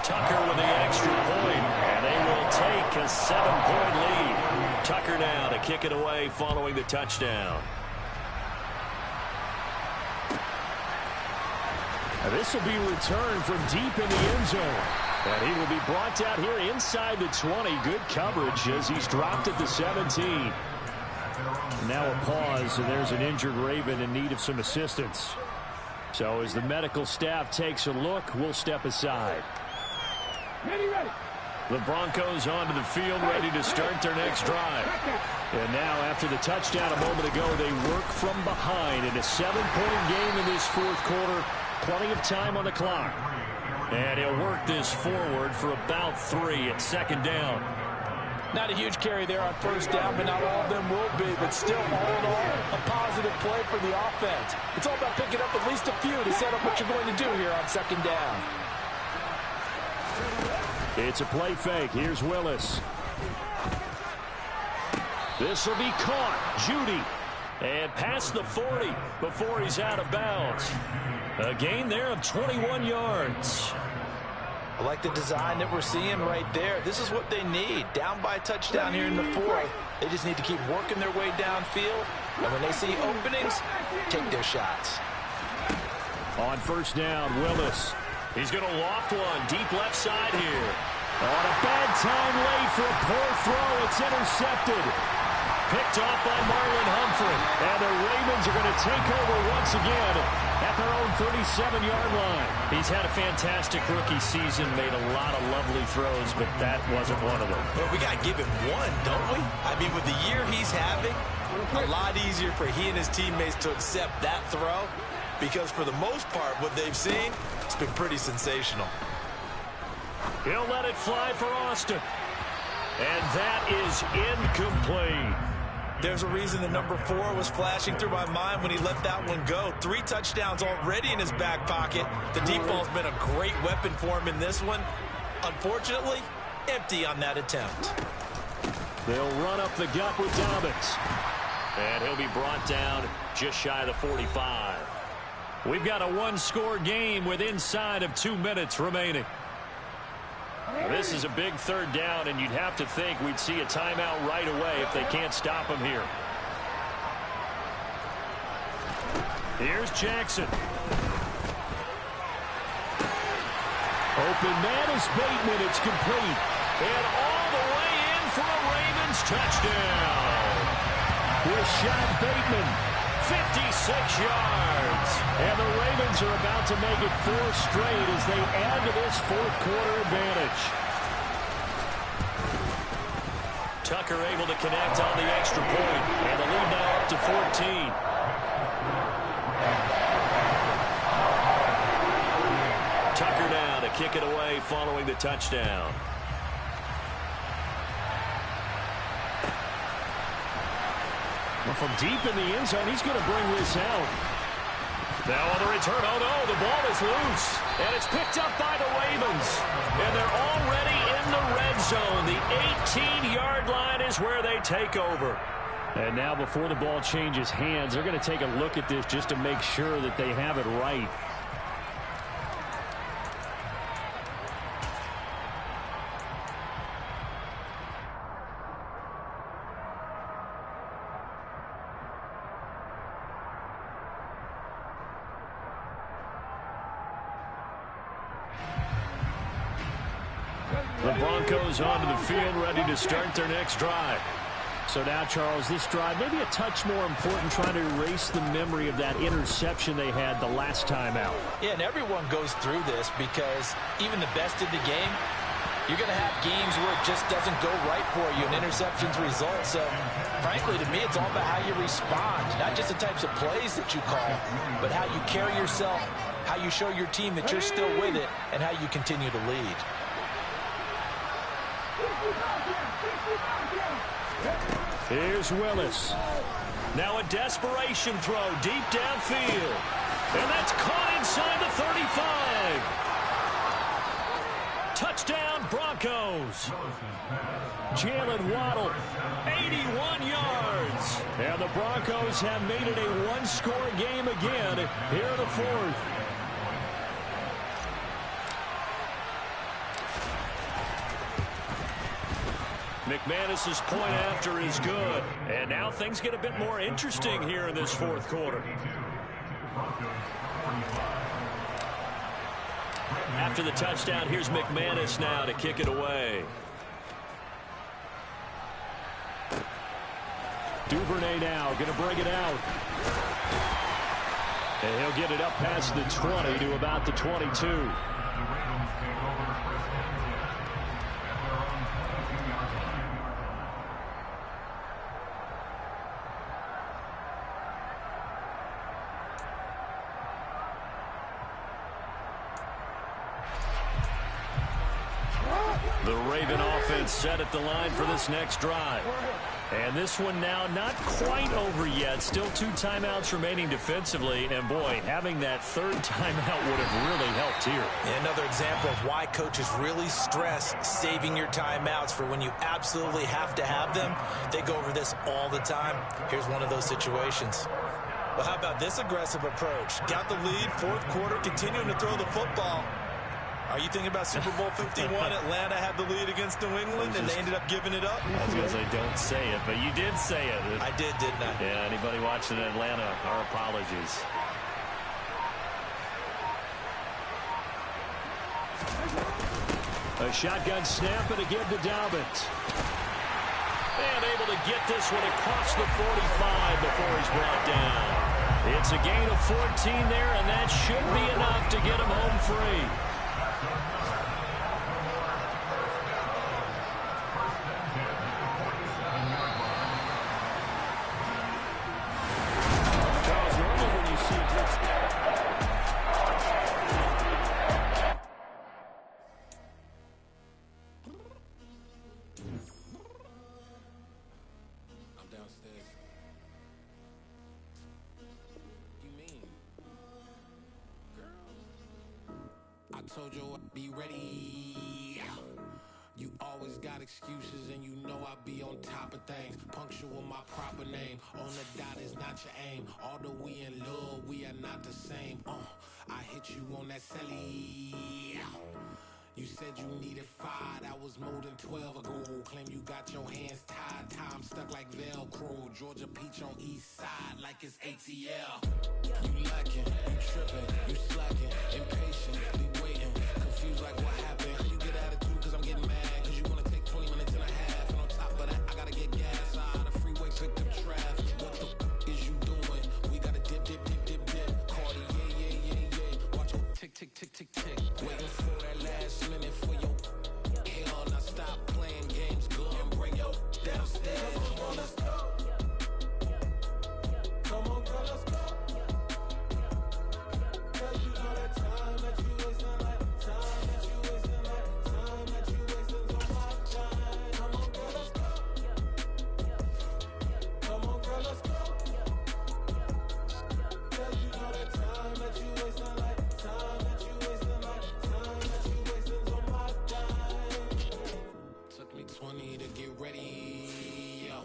Tucker with the extra point, and they will take a 7-point lead. Tucker now to kick it away following the touchdown. Now this will be returned from deep in the end zone. And he will be brought down here inside the 20. Good coverage as he's dropped at the 17. Now a pause, and there's an injured Raven in need of some assistance. So as the medical staff takes a look, we'll step aside. The Broncos onto the field, ready to start their next drive. And now, after the touchdown a moment ago, they work from behind in a 7-point game in this 4th quarter. Plenty of time on the clock. And he'll work this forward for about 3 at 2nd down. Not a huge carry there on 1st down, but not all of them will be. But still, all in all, a positive play for the offense. It's all about picking up at least a few to set up what you're going to do here on 2nd down. It's a play fake. Here's Willis. This will be caught. Judy. And past the 40 before he's out of bounds. A gain there of 21 yards. I like the design that we're seeing right there. This is what they need. Down by a touchdown here in the 4th. They just need to keep working their way downfield. And when they see openings, take their shots. On 1st down, Willis. He's going to loft one deep left side here. On a bad time late for a poor throw. It's intercepted. Picked off by Marlon Humphrey. And the Ravens are going to take over once again at their own 37-yard line. He's had a fantastic rookie season, made a lot of lovely throws, but that wasn't one of them. Well, we got to give him one, don't we? I mean, with the year he's having, a lot easier for he and his teammates to accept that throw because for the most part, what they've seen, it's been pretty sensational. He'll let it fly for Austin. And that is incomplete. There's a reason the number 4 was flashing through my mind when he let that one go. 3 touchdowns already in his back pocket. The deep ball's been a great weapon for him in this one. Unfortunately, empty on that attempt. They'll run up the gut with Dobbins. And he'll be brought down just shy of the 45. We've got a one-score game with inside of 2 minutes remaining. This is a big third down, and you'd have to think we'd see a timeout right away if they can't stop him here. Here's Jackson. Open man is Bateman. It's complete. And all the way in for a Ravens touchdown. Rashad Bateman, 56 yards. And the Ravens are about to make it 4 straight as they add to this fourth-quarter advantage. Tucker able to connect on the extra point. And the lead now up to 14. Tucker now to kick it away following the touchdown. Well, from deep in the end zone, he's going to bring this out. Now on the return, oh no, the ball is loose. And it's picked up by the Ravens. And they're already in the red zone. The 18-yard line is where they take over. And now before the ball changes hands, they're going to take a look at this just to make sure that they have it right. The Broncos onto the field, ready to start their next drive. So now, Charles, this drive maybe a touch more important, trying to erase the memory of that interception they had the last time out. Yeah, and everyone goes through this because even the best in the game, you're going to have games where it just doesn't go right for you, and interceptions result. So, frankly, to me, it's all about how you respond, not just the types of plays that you call, but how you carry yourself, how you show your team that you're still with it, and how you continue to lead. Here's Willis. Now a desperation throw deep downfield. And that's caught inside the 35. Touchdown, Broncos. Jalen Waddle, 81 yards. And the Broncos have made it a one-score game again here in the fourth. McManus's point after is good. And now things get a bit more interesting here in this fourth quarter. After the touchdown, here's McManus now to kick it away. Duvernay now going to bring it out. And he'll get it up past the 20 to about the 22. The Raven offense set at the line for this next drive. And this one now not quite over yet. Still 2 timeouts remaining defensively. And, boy, having that third timeout would have really helped here. And another example of why coaches really stress saving your timeouts for when you absolutely have to have them. They go over this all the time. Here's one of those situations. Well, how about this aggressive approach? Got the lead, fourth quarter, continuing to throw the football. Are you thinking about Super Bowl 51? Atlanta had the lead against New England, and they ended up giving it up? I was going to say, don't say it, but you did say it. I did, didn't I? Yeah, anybody watching Atlanta, our apologies. A shotgun snap and again to Dobbins. And able to get this one across the 45 before he's brought down. It's a gain of 14 there, and that should be enough to get him home free. told you I'd be ready. You always got excuses and you know I be on top of things. Punctual my proper name. On the dot is not your aim. Although we in love, we are not the same. I hit you on that celly. You said you needed 5, that was more than 12 ago. Claim you got your hands tied, time stuck like Velcro. Georgia Peach on east side like it's ATL. You lacking, you tripping, you slacking, impatient, be waiting, confused like what happened. You get attitude cause I'm getting mad, cause you wanna take 20 minutes and a half. And on top of that, I gotta get gas out of the freeway, picked up traffic. What the f is you doing? We gotta dip, dip, dip, dip, dip. Cardi, yeah. Watch your tick, tick, tick, tick, tick. Waiting for that last minute for your hell. Now stop playing games, go and bring your downstairs. Come on, let's go. Come on, girl, let's go. Cause you know that time that you wasting, like time that you wasting, like time that you wasting on my time. Come on, girl, let's go. Come on, girl, let's go. Cause you know that time that you wasting, like time that you wasting, like time that you wasting on my time. Took me 20 to get ready, yo.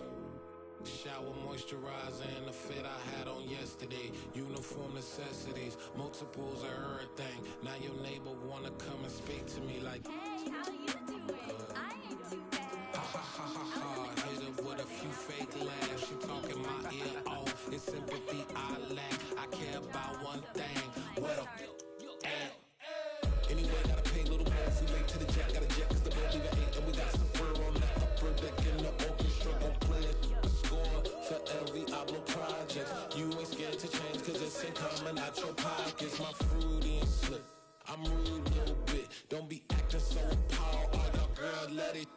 Shower, moisturizer, and the fit I had on yesterday. Uniform necessities, multiples of everything. Now your neighbor wanna come and speak to me like, hey, how you doing? I ain't too bad. ha ha ha ha ha. Hit her with a few fake laughs. She talking my ear off. It's sympathy I lack. I care about one thing. What up? At? Anyway, gotta pay a little more. If we late to the jet, gotta jet cause the boat leave at 8. And we got some fur on that upper deck in the orchestra. Gon' play it. Score for every Ablo project. You ain't scared to change cause it's incoming out your pockets. My fruity and slip. I'm rude a little bit. Don't be acting so appalled. All y'all girl, let it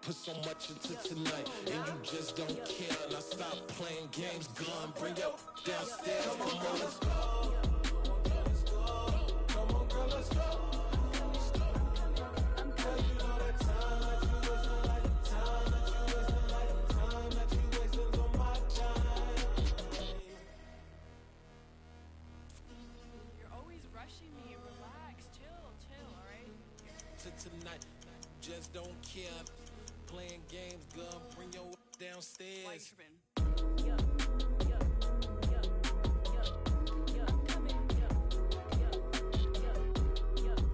put so much into tonight. And you just don't care. Now stop playing games. Gun, bring your downstairs. Come on, let's go. Come on, girl, let's go. Rushing me, relax, chill, alright? To tonight, just don't care. Playing games, girl, bring your downstairs. Why you tripping? I'm coming.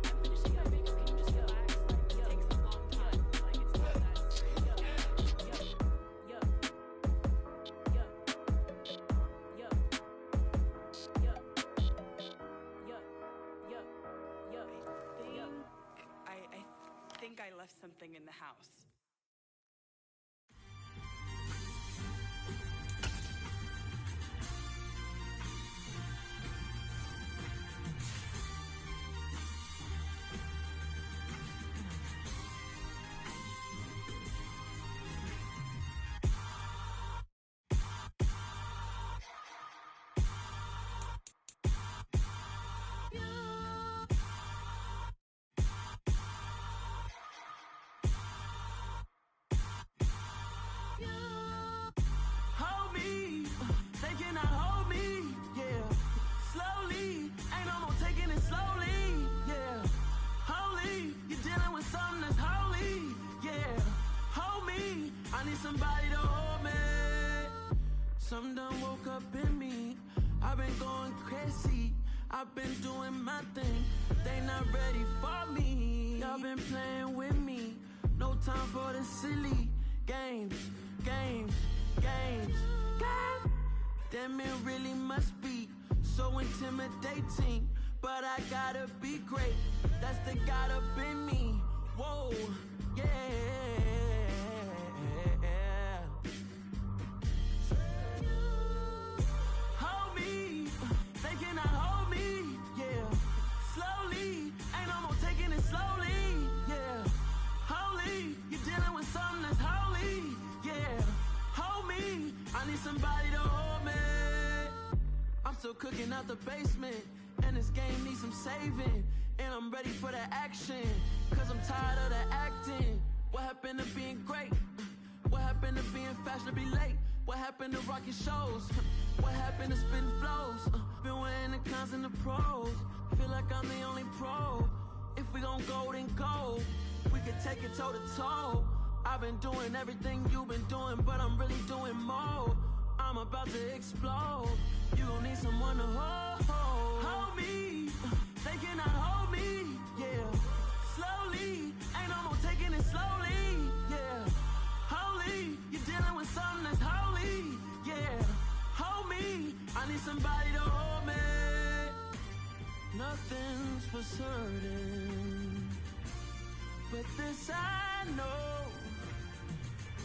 I'm finishing my makeup, can you just relax? Like, it takes a long time, like, it's not that serious. I think I left something in the house. Somebody to hold me. Something done woke up in me. I've been going crazy. I've been doing my thing. They not ready for me. Y'all been playing with me. No time for the silly games. Damn, it really must be so intimidating. But I gotta be great. That's the God up in me. Whoa, yeah. Hold me, they cannot hold me, yeah. Slowly, ain't no more taking it slowly, yeah. Holy, you're dealing with something that's holy, yeah. Hold me, I need somebody to hold me. I'm still cooking out the basement, and this game needs some saving. And I'm ready for the action, cause I'm tired of the acting. What happened to being great? What happened to being fashionably late? What happened to rocking shows? What happened to spitting flows? Been wearing the cons and the pros. Feel like I'm the only pro. If we gon' go, then go. We can take it toe to toe. I've been doing everything you've been doing, but I'm really doing more. I'm about to explode. You gon' need someone to hold me. They cannot hold me, yeah. Slowly, ain't no more taking it slowly, yeah. Holy, you're dealing with something that's holy, yeah. Hold me, I need somebody to hold me. Nothing's for certain, but this I know.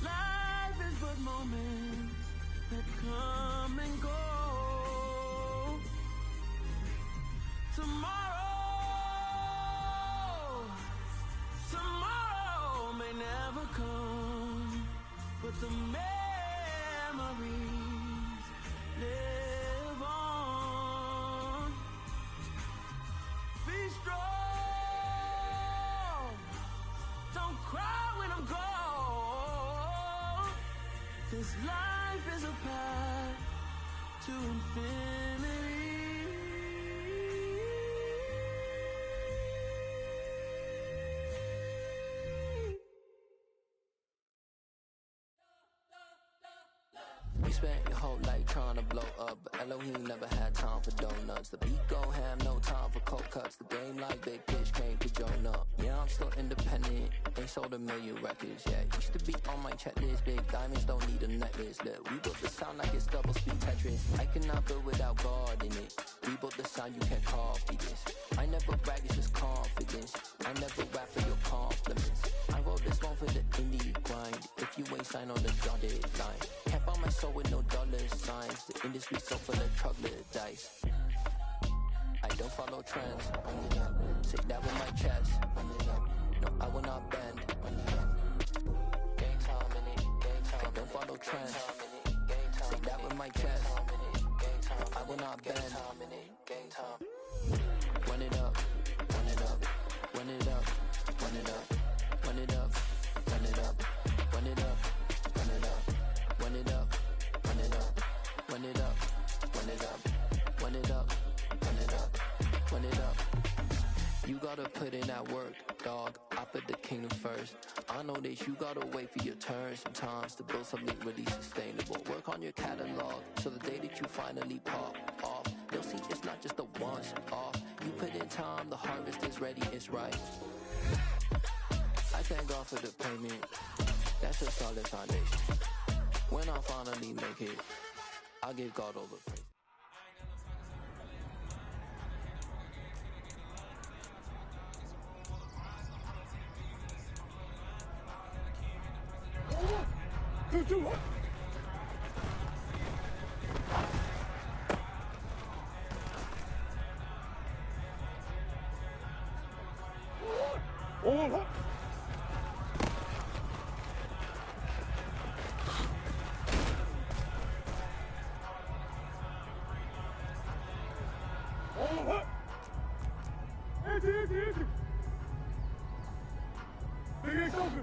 Life is but moments that come and go. Tomorrow may never come, but the memories live on. Be strong, don't cry when I'm gone. This life is a path to infinity. You spent your whole life trying to blow up, but Elohim never had time for donuts. The beat go ham, no time for cold cuts. The game like Big Pitch came to join up. Yeah, I'm still independent, ain't sold a million records yet. Used to be on my checklist, big diamonds don't need a necklace. Look, we built the sound like it's double speed Tetris. I cannot build without God in it. We built the sound, you can't copy this. I never brag, it's just confidence. I never rap for your compliments. I wrote this one for the indie grind. If you ain't signed on the dotted line, can't buy my soul with no dollar signs. The industry so full of troglodytes. I don't follow trends. Sit down with my chest. No, I will not bend. Game time in it. I don't follow trends. Sit down with my chest. I will not bend. Game time. Run it up. Run it up. Run it up. Run it up. Run it up. Run it up. Run it up. Run it up. Run it up. Run it up. Run it up. Run it up. Run it up. Run it up. Run it up. You gotta put in that work, dog. I put the kingdom first. I know that you gotta wait for your turn sometimes to build something really sustainable. Work on your catalog so the day that you finally pop off, they'll see it's not just a once off. You put in time, the harvest is ready, it's right. I thank God for the payment. That's a solid foundation. When I finally make it, I'll give God all the praise.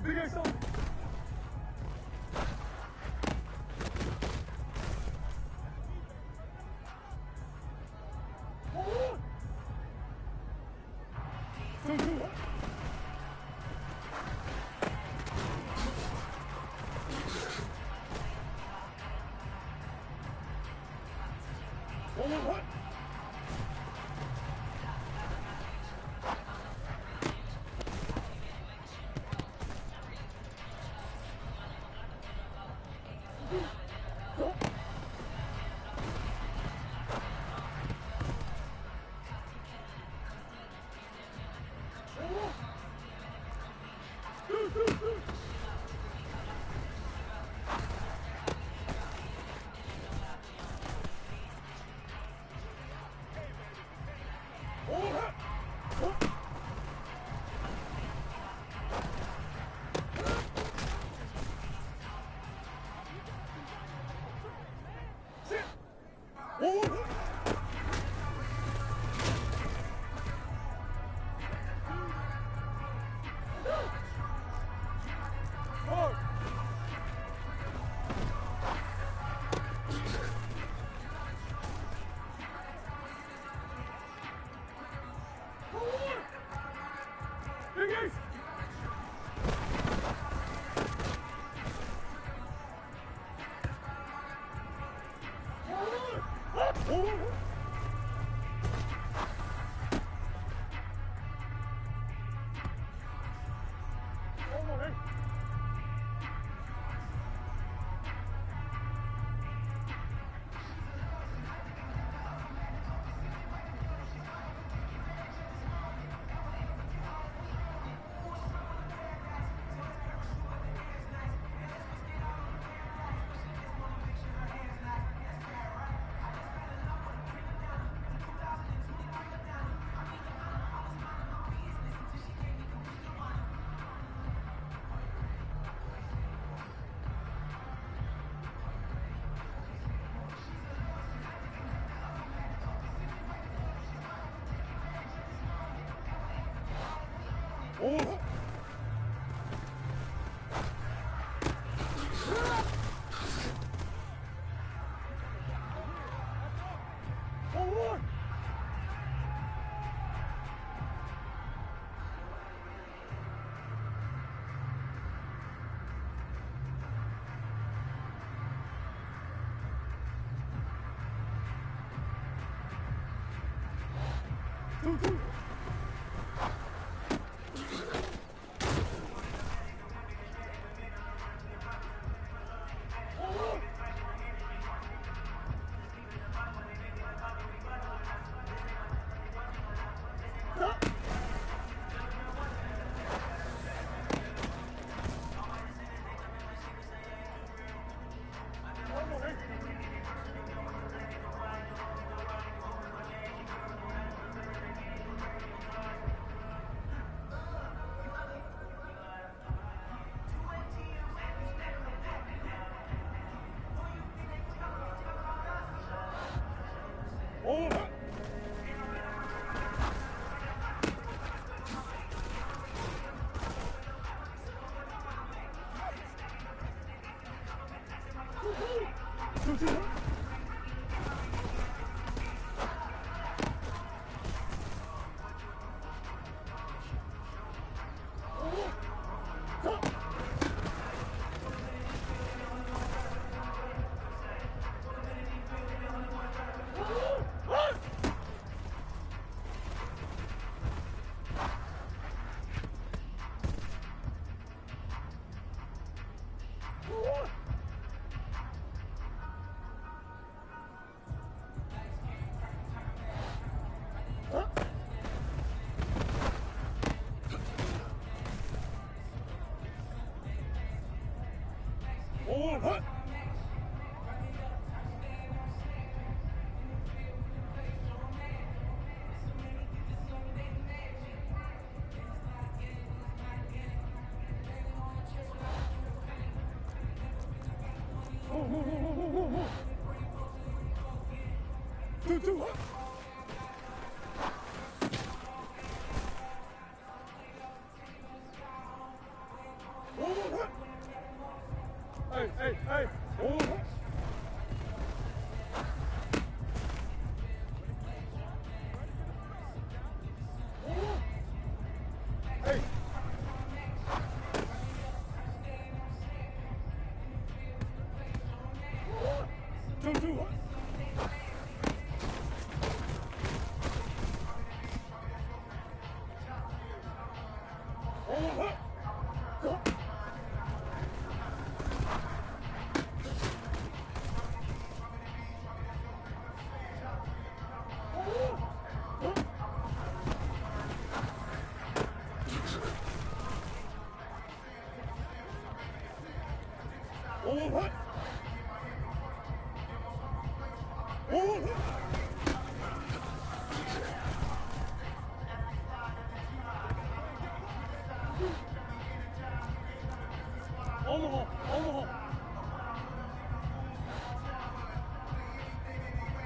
Big X open.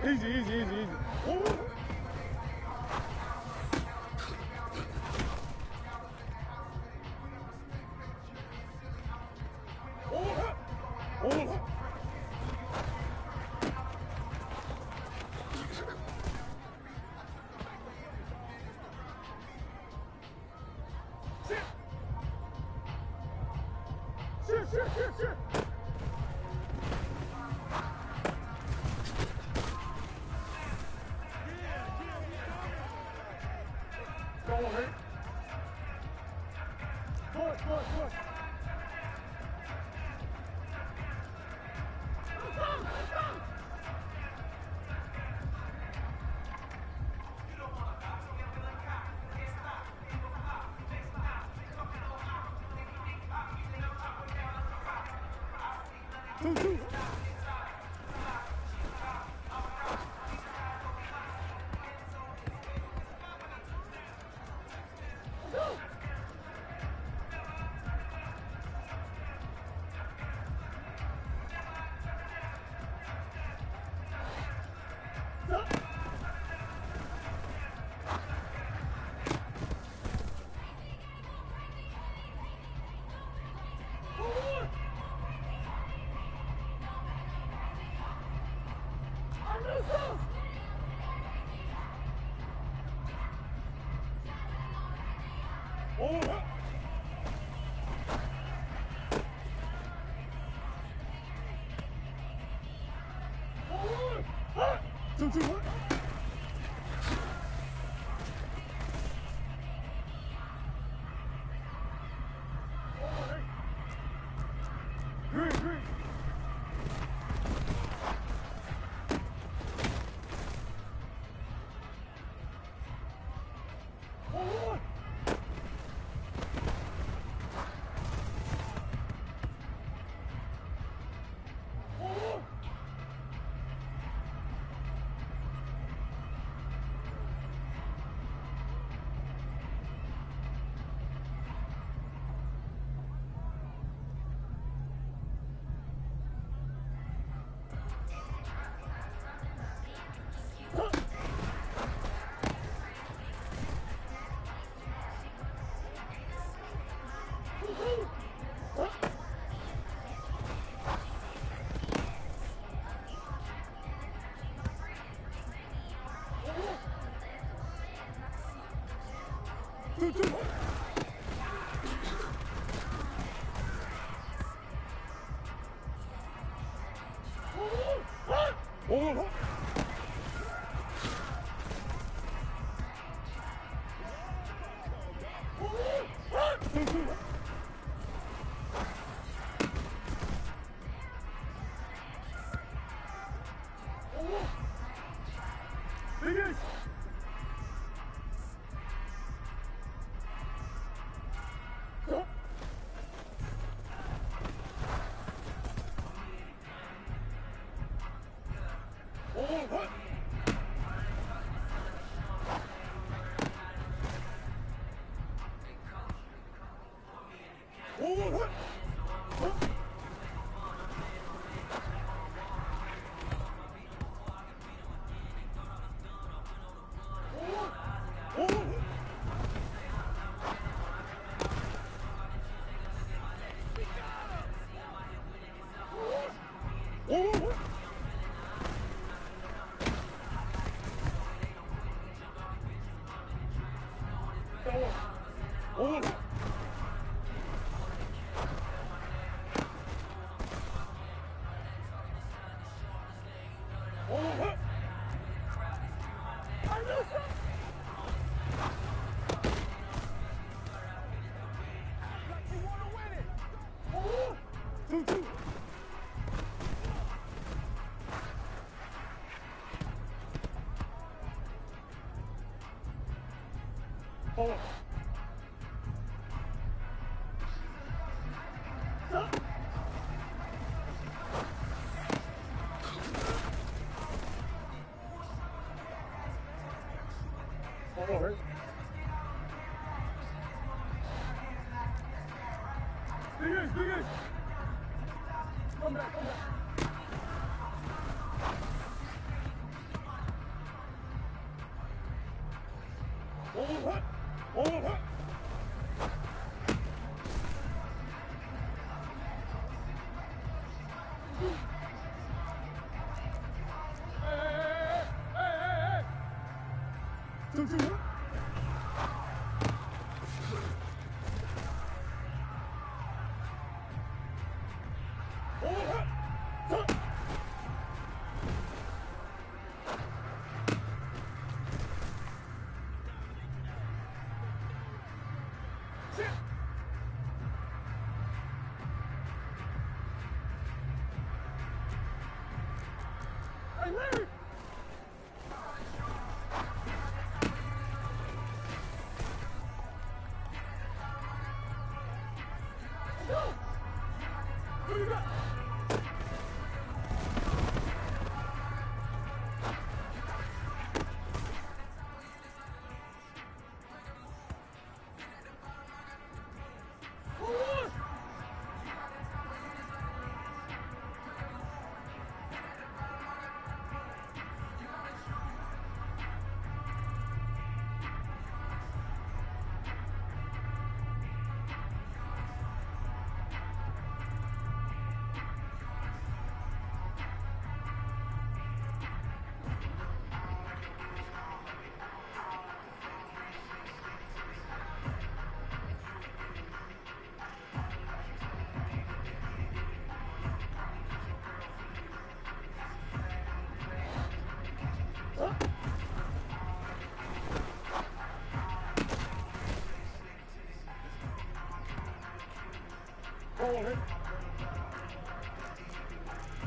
Easy, easy, easy, easy.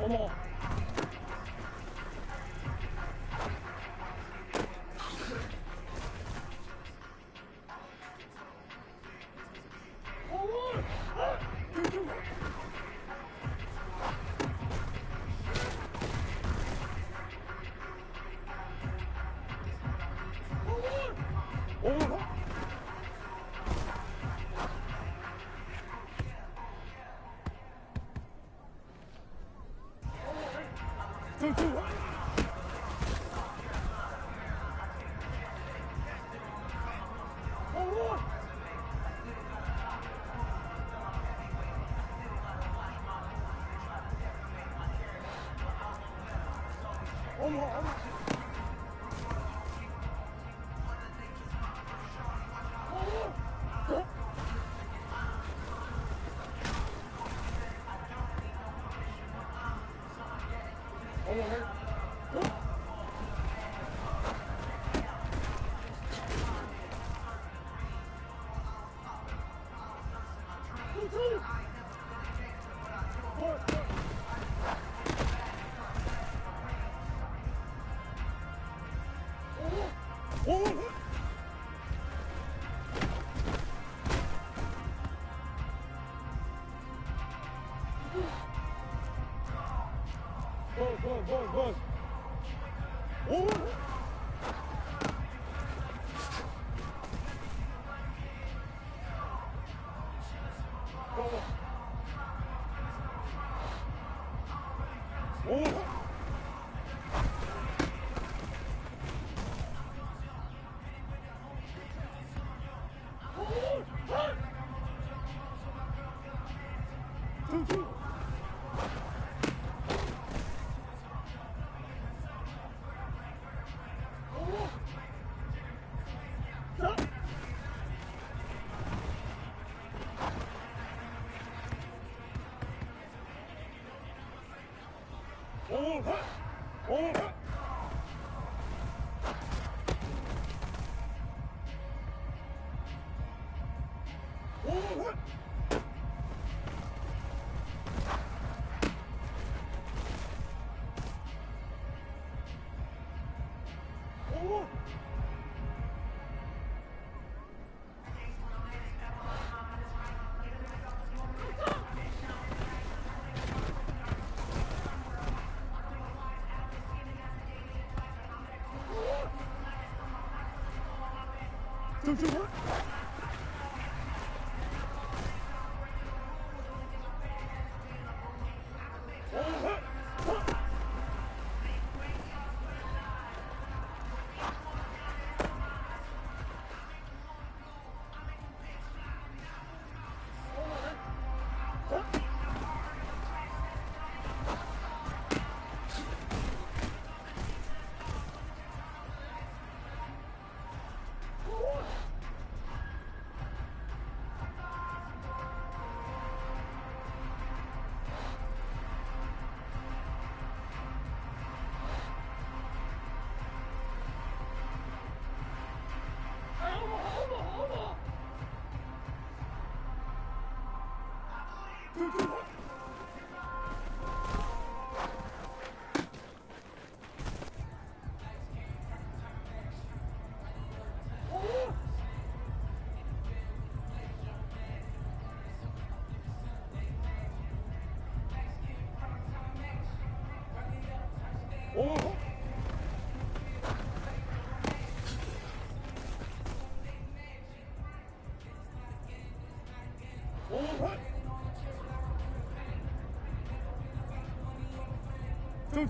Come on. Buzz.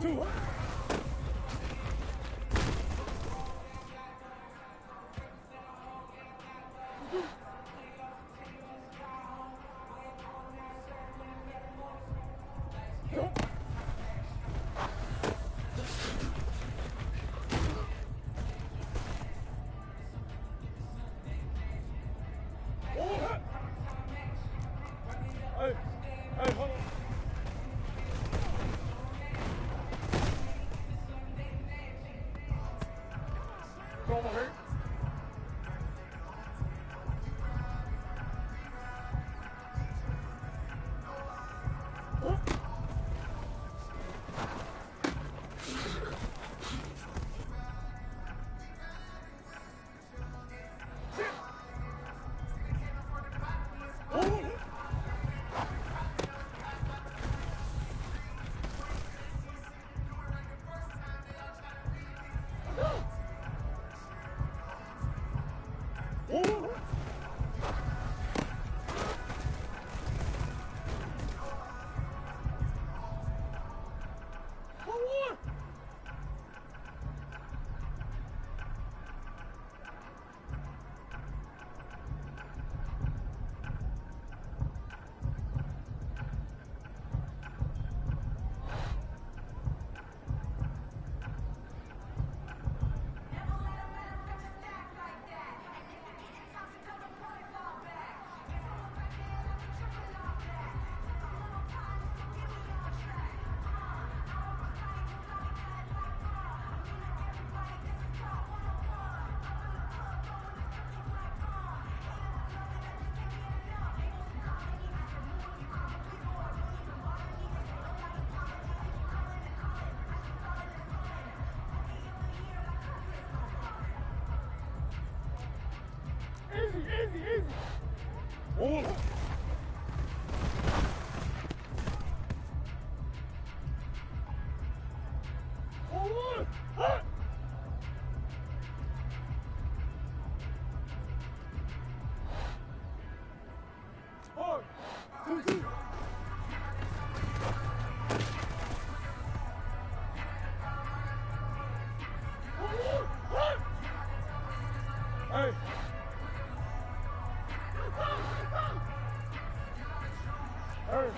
Two. Hey, hold on. easy. Oh. Oh, hot. Hard. 2-2. Oh, hot. Hey. Hey.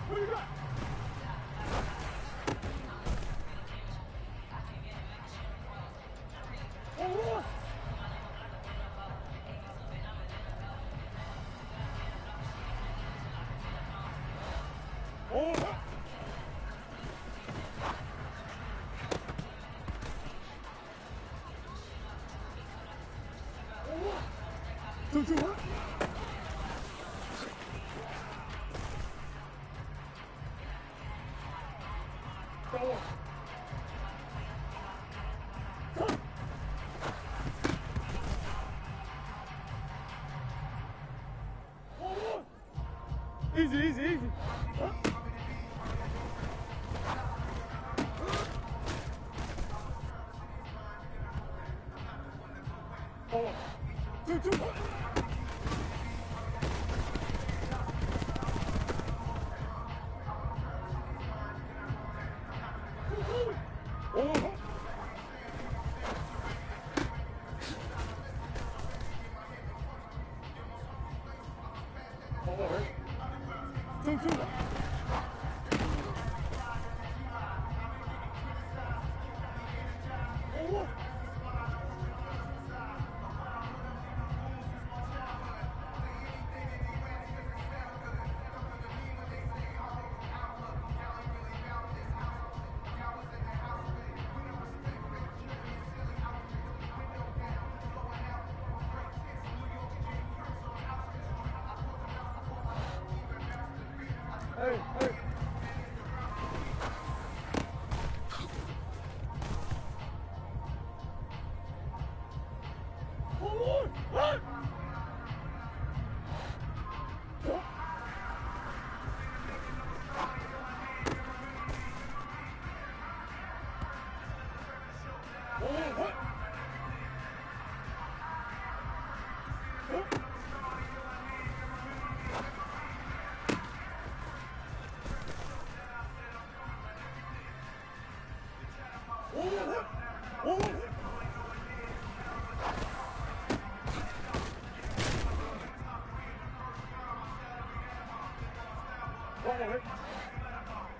What do you got? Oh, oh. Oh. 2-2. Oh. Oh. Easy. Oh. 2-2. Oh. Oh. 2-2. Oh. Hey. Oh, what?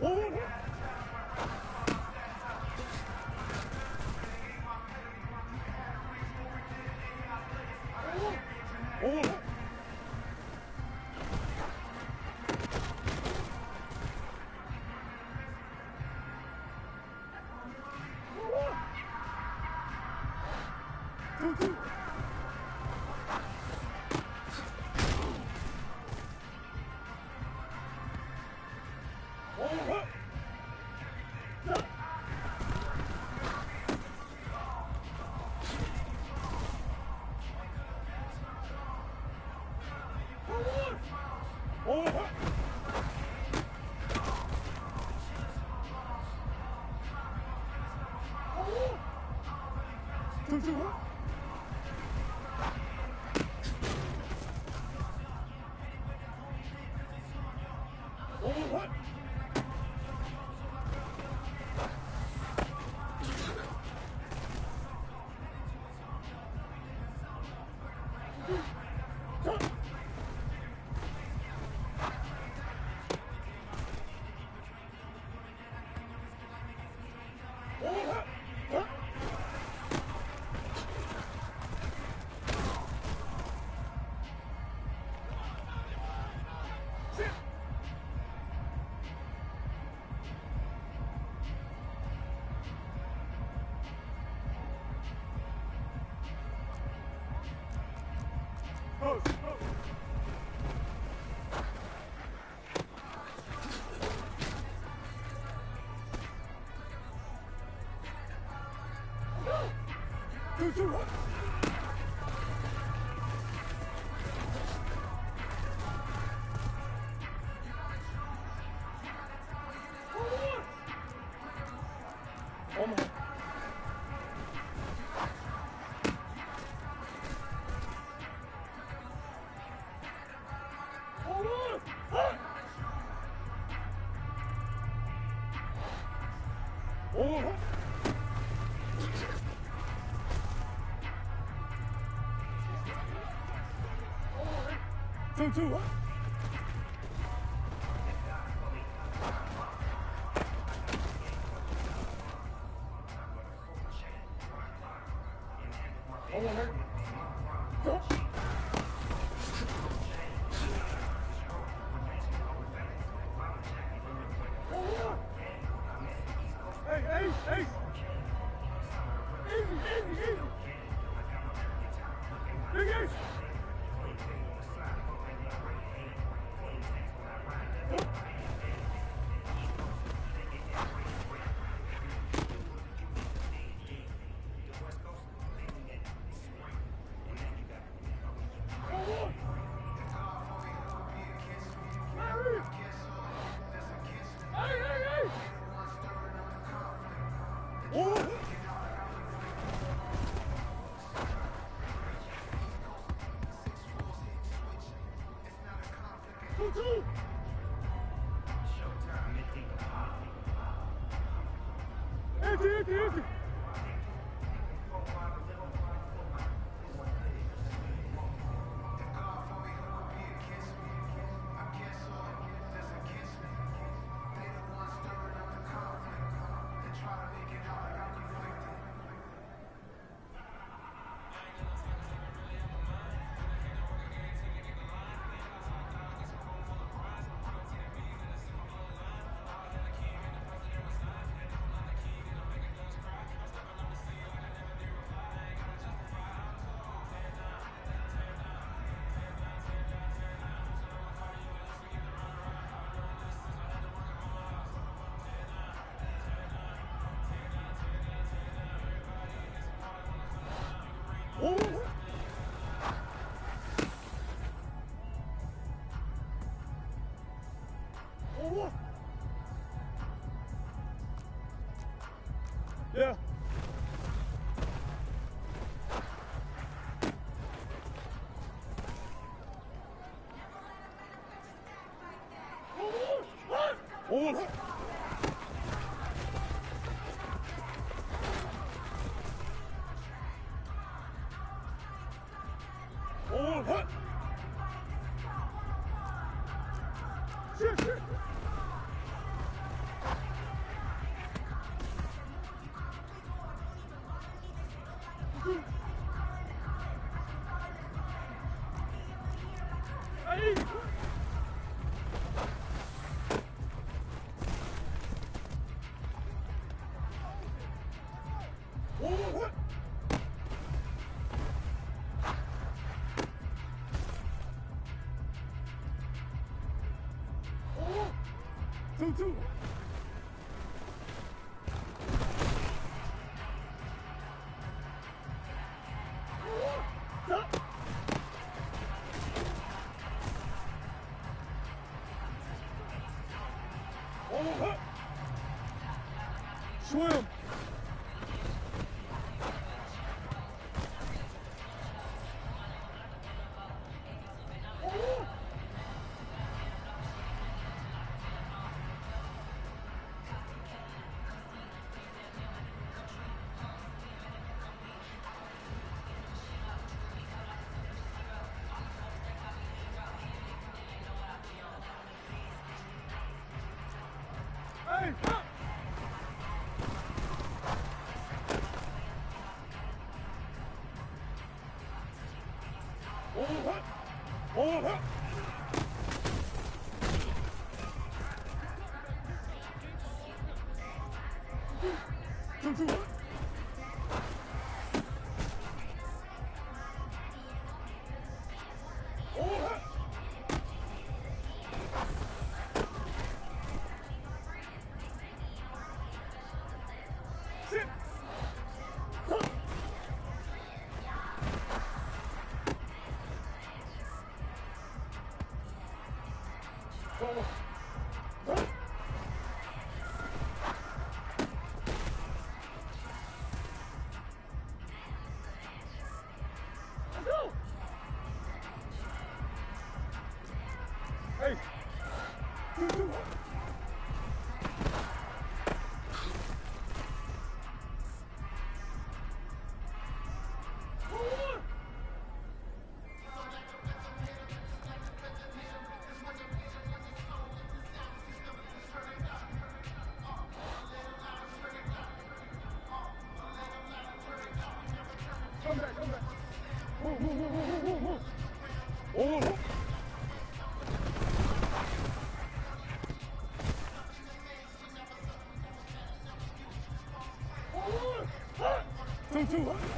Oh, what? Yeah. Two. Swim. Hey, up. Hey. Come back, come back. Oh. Two.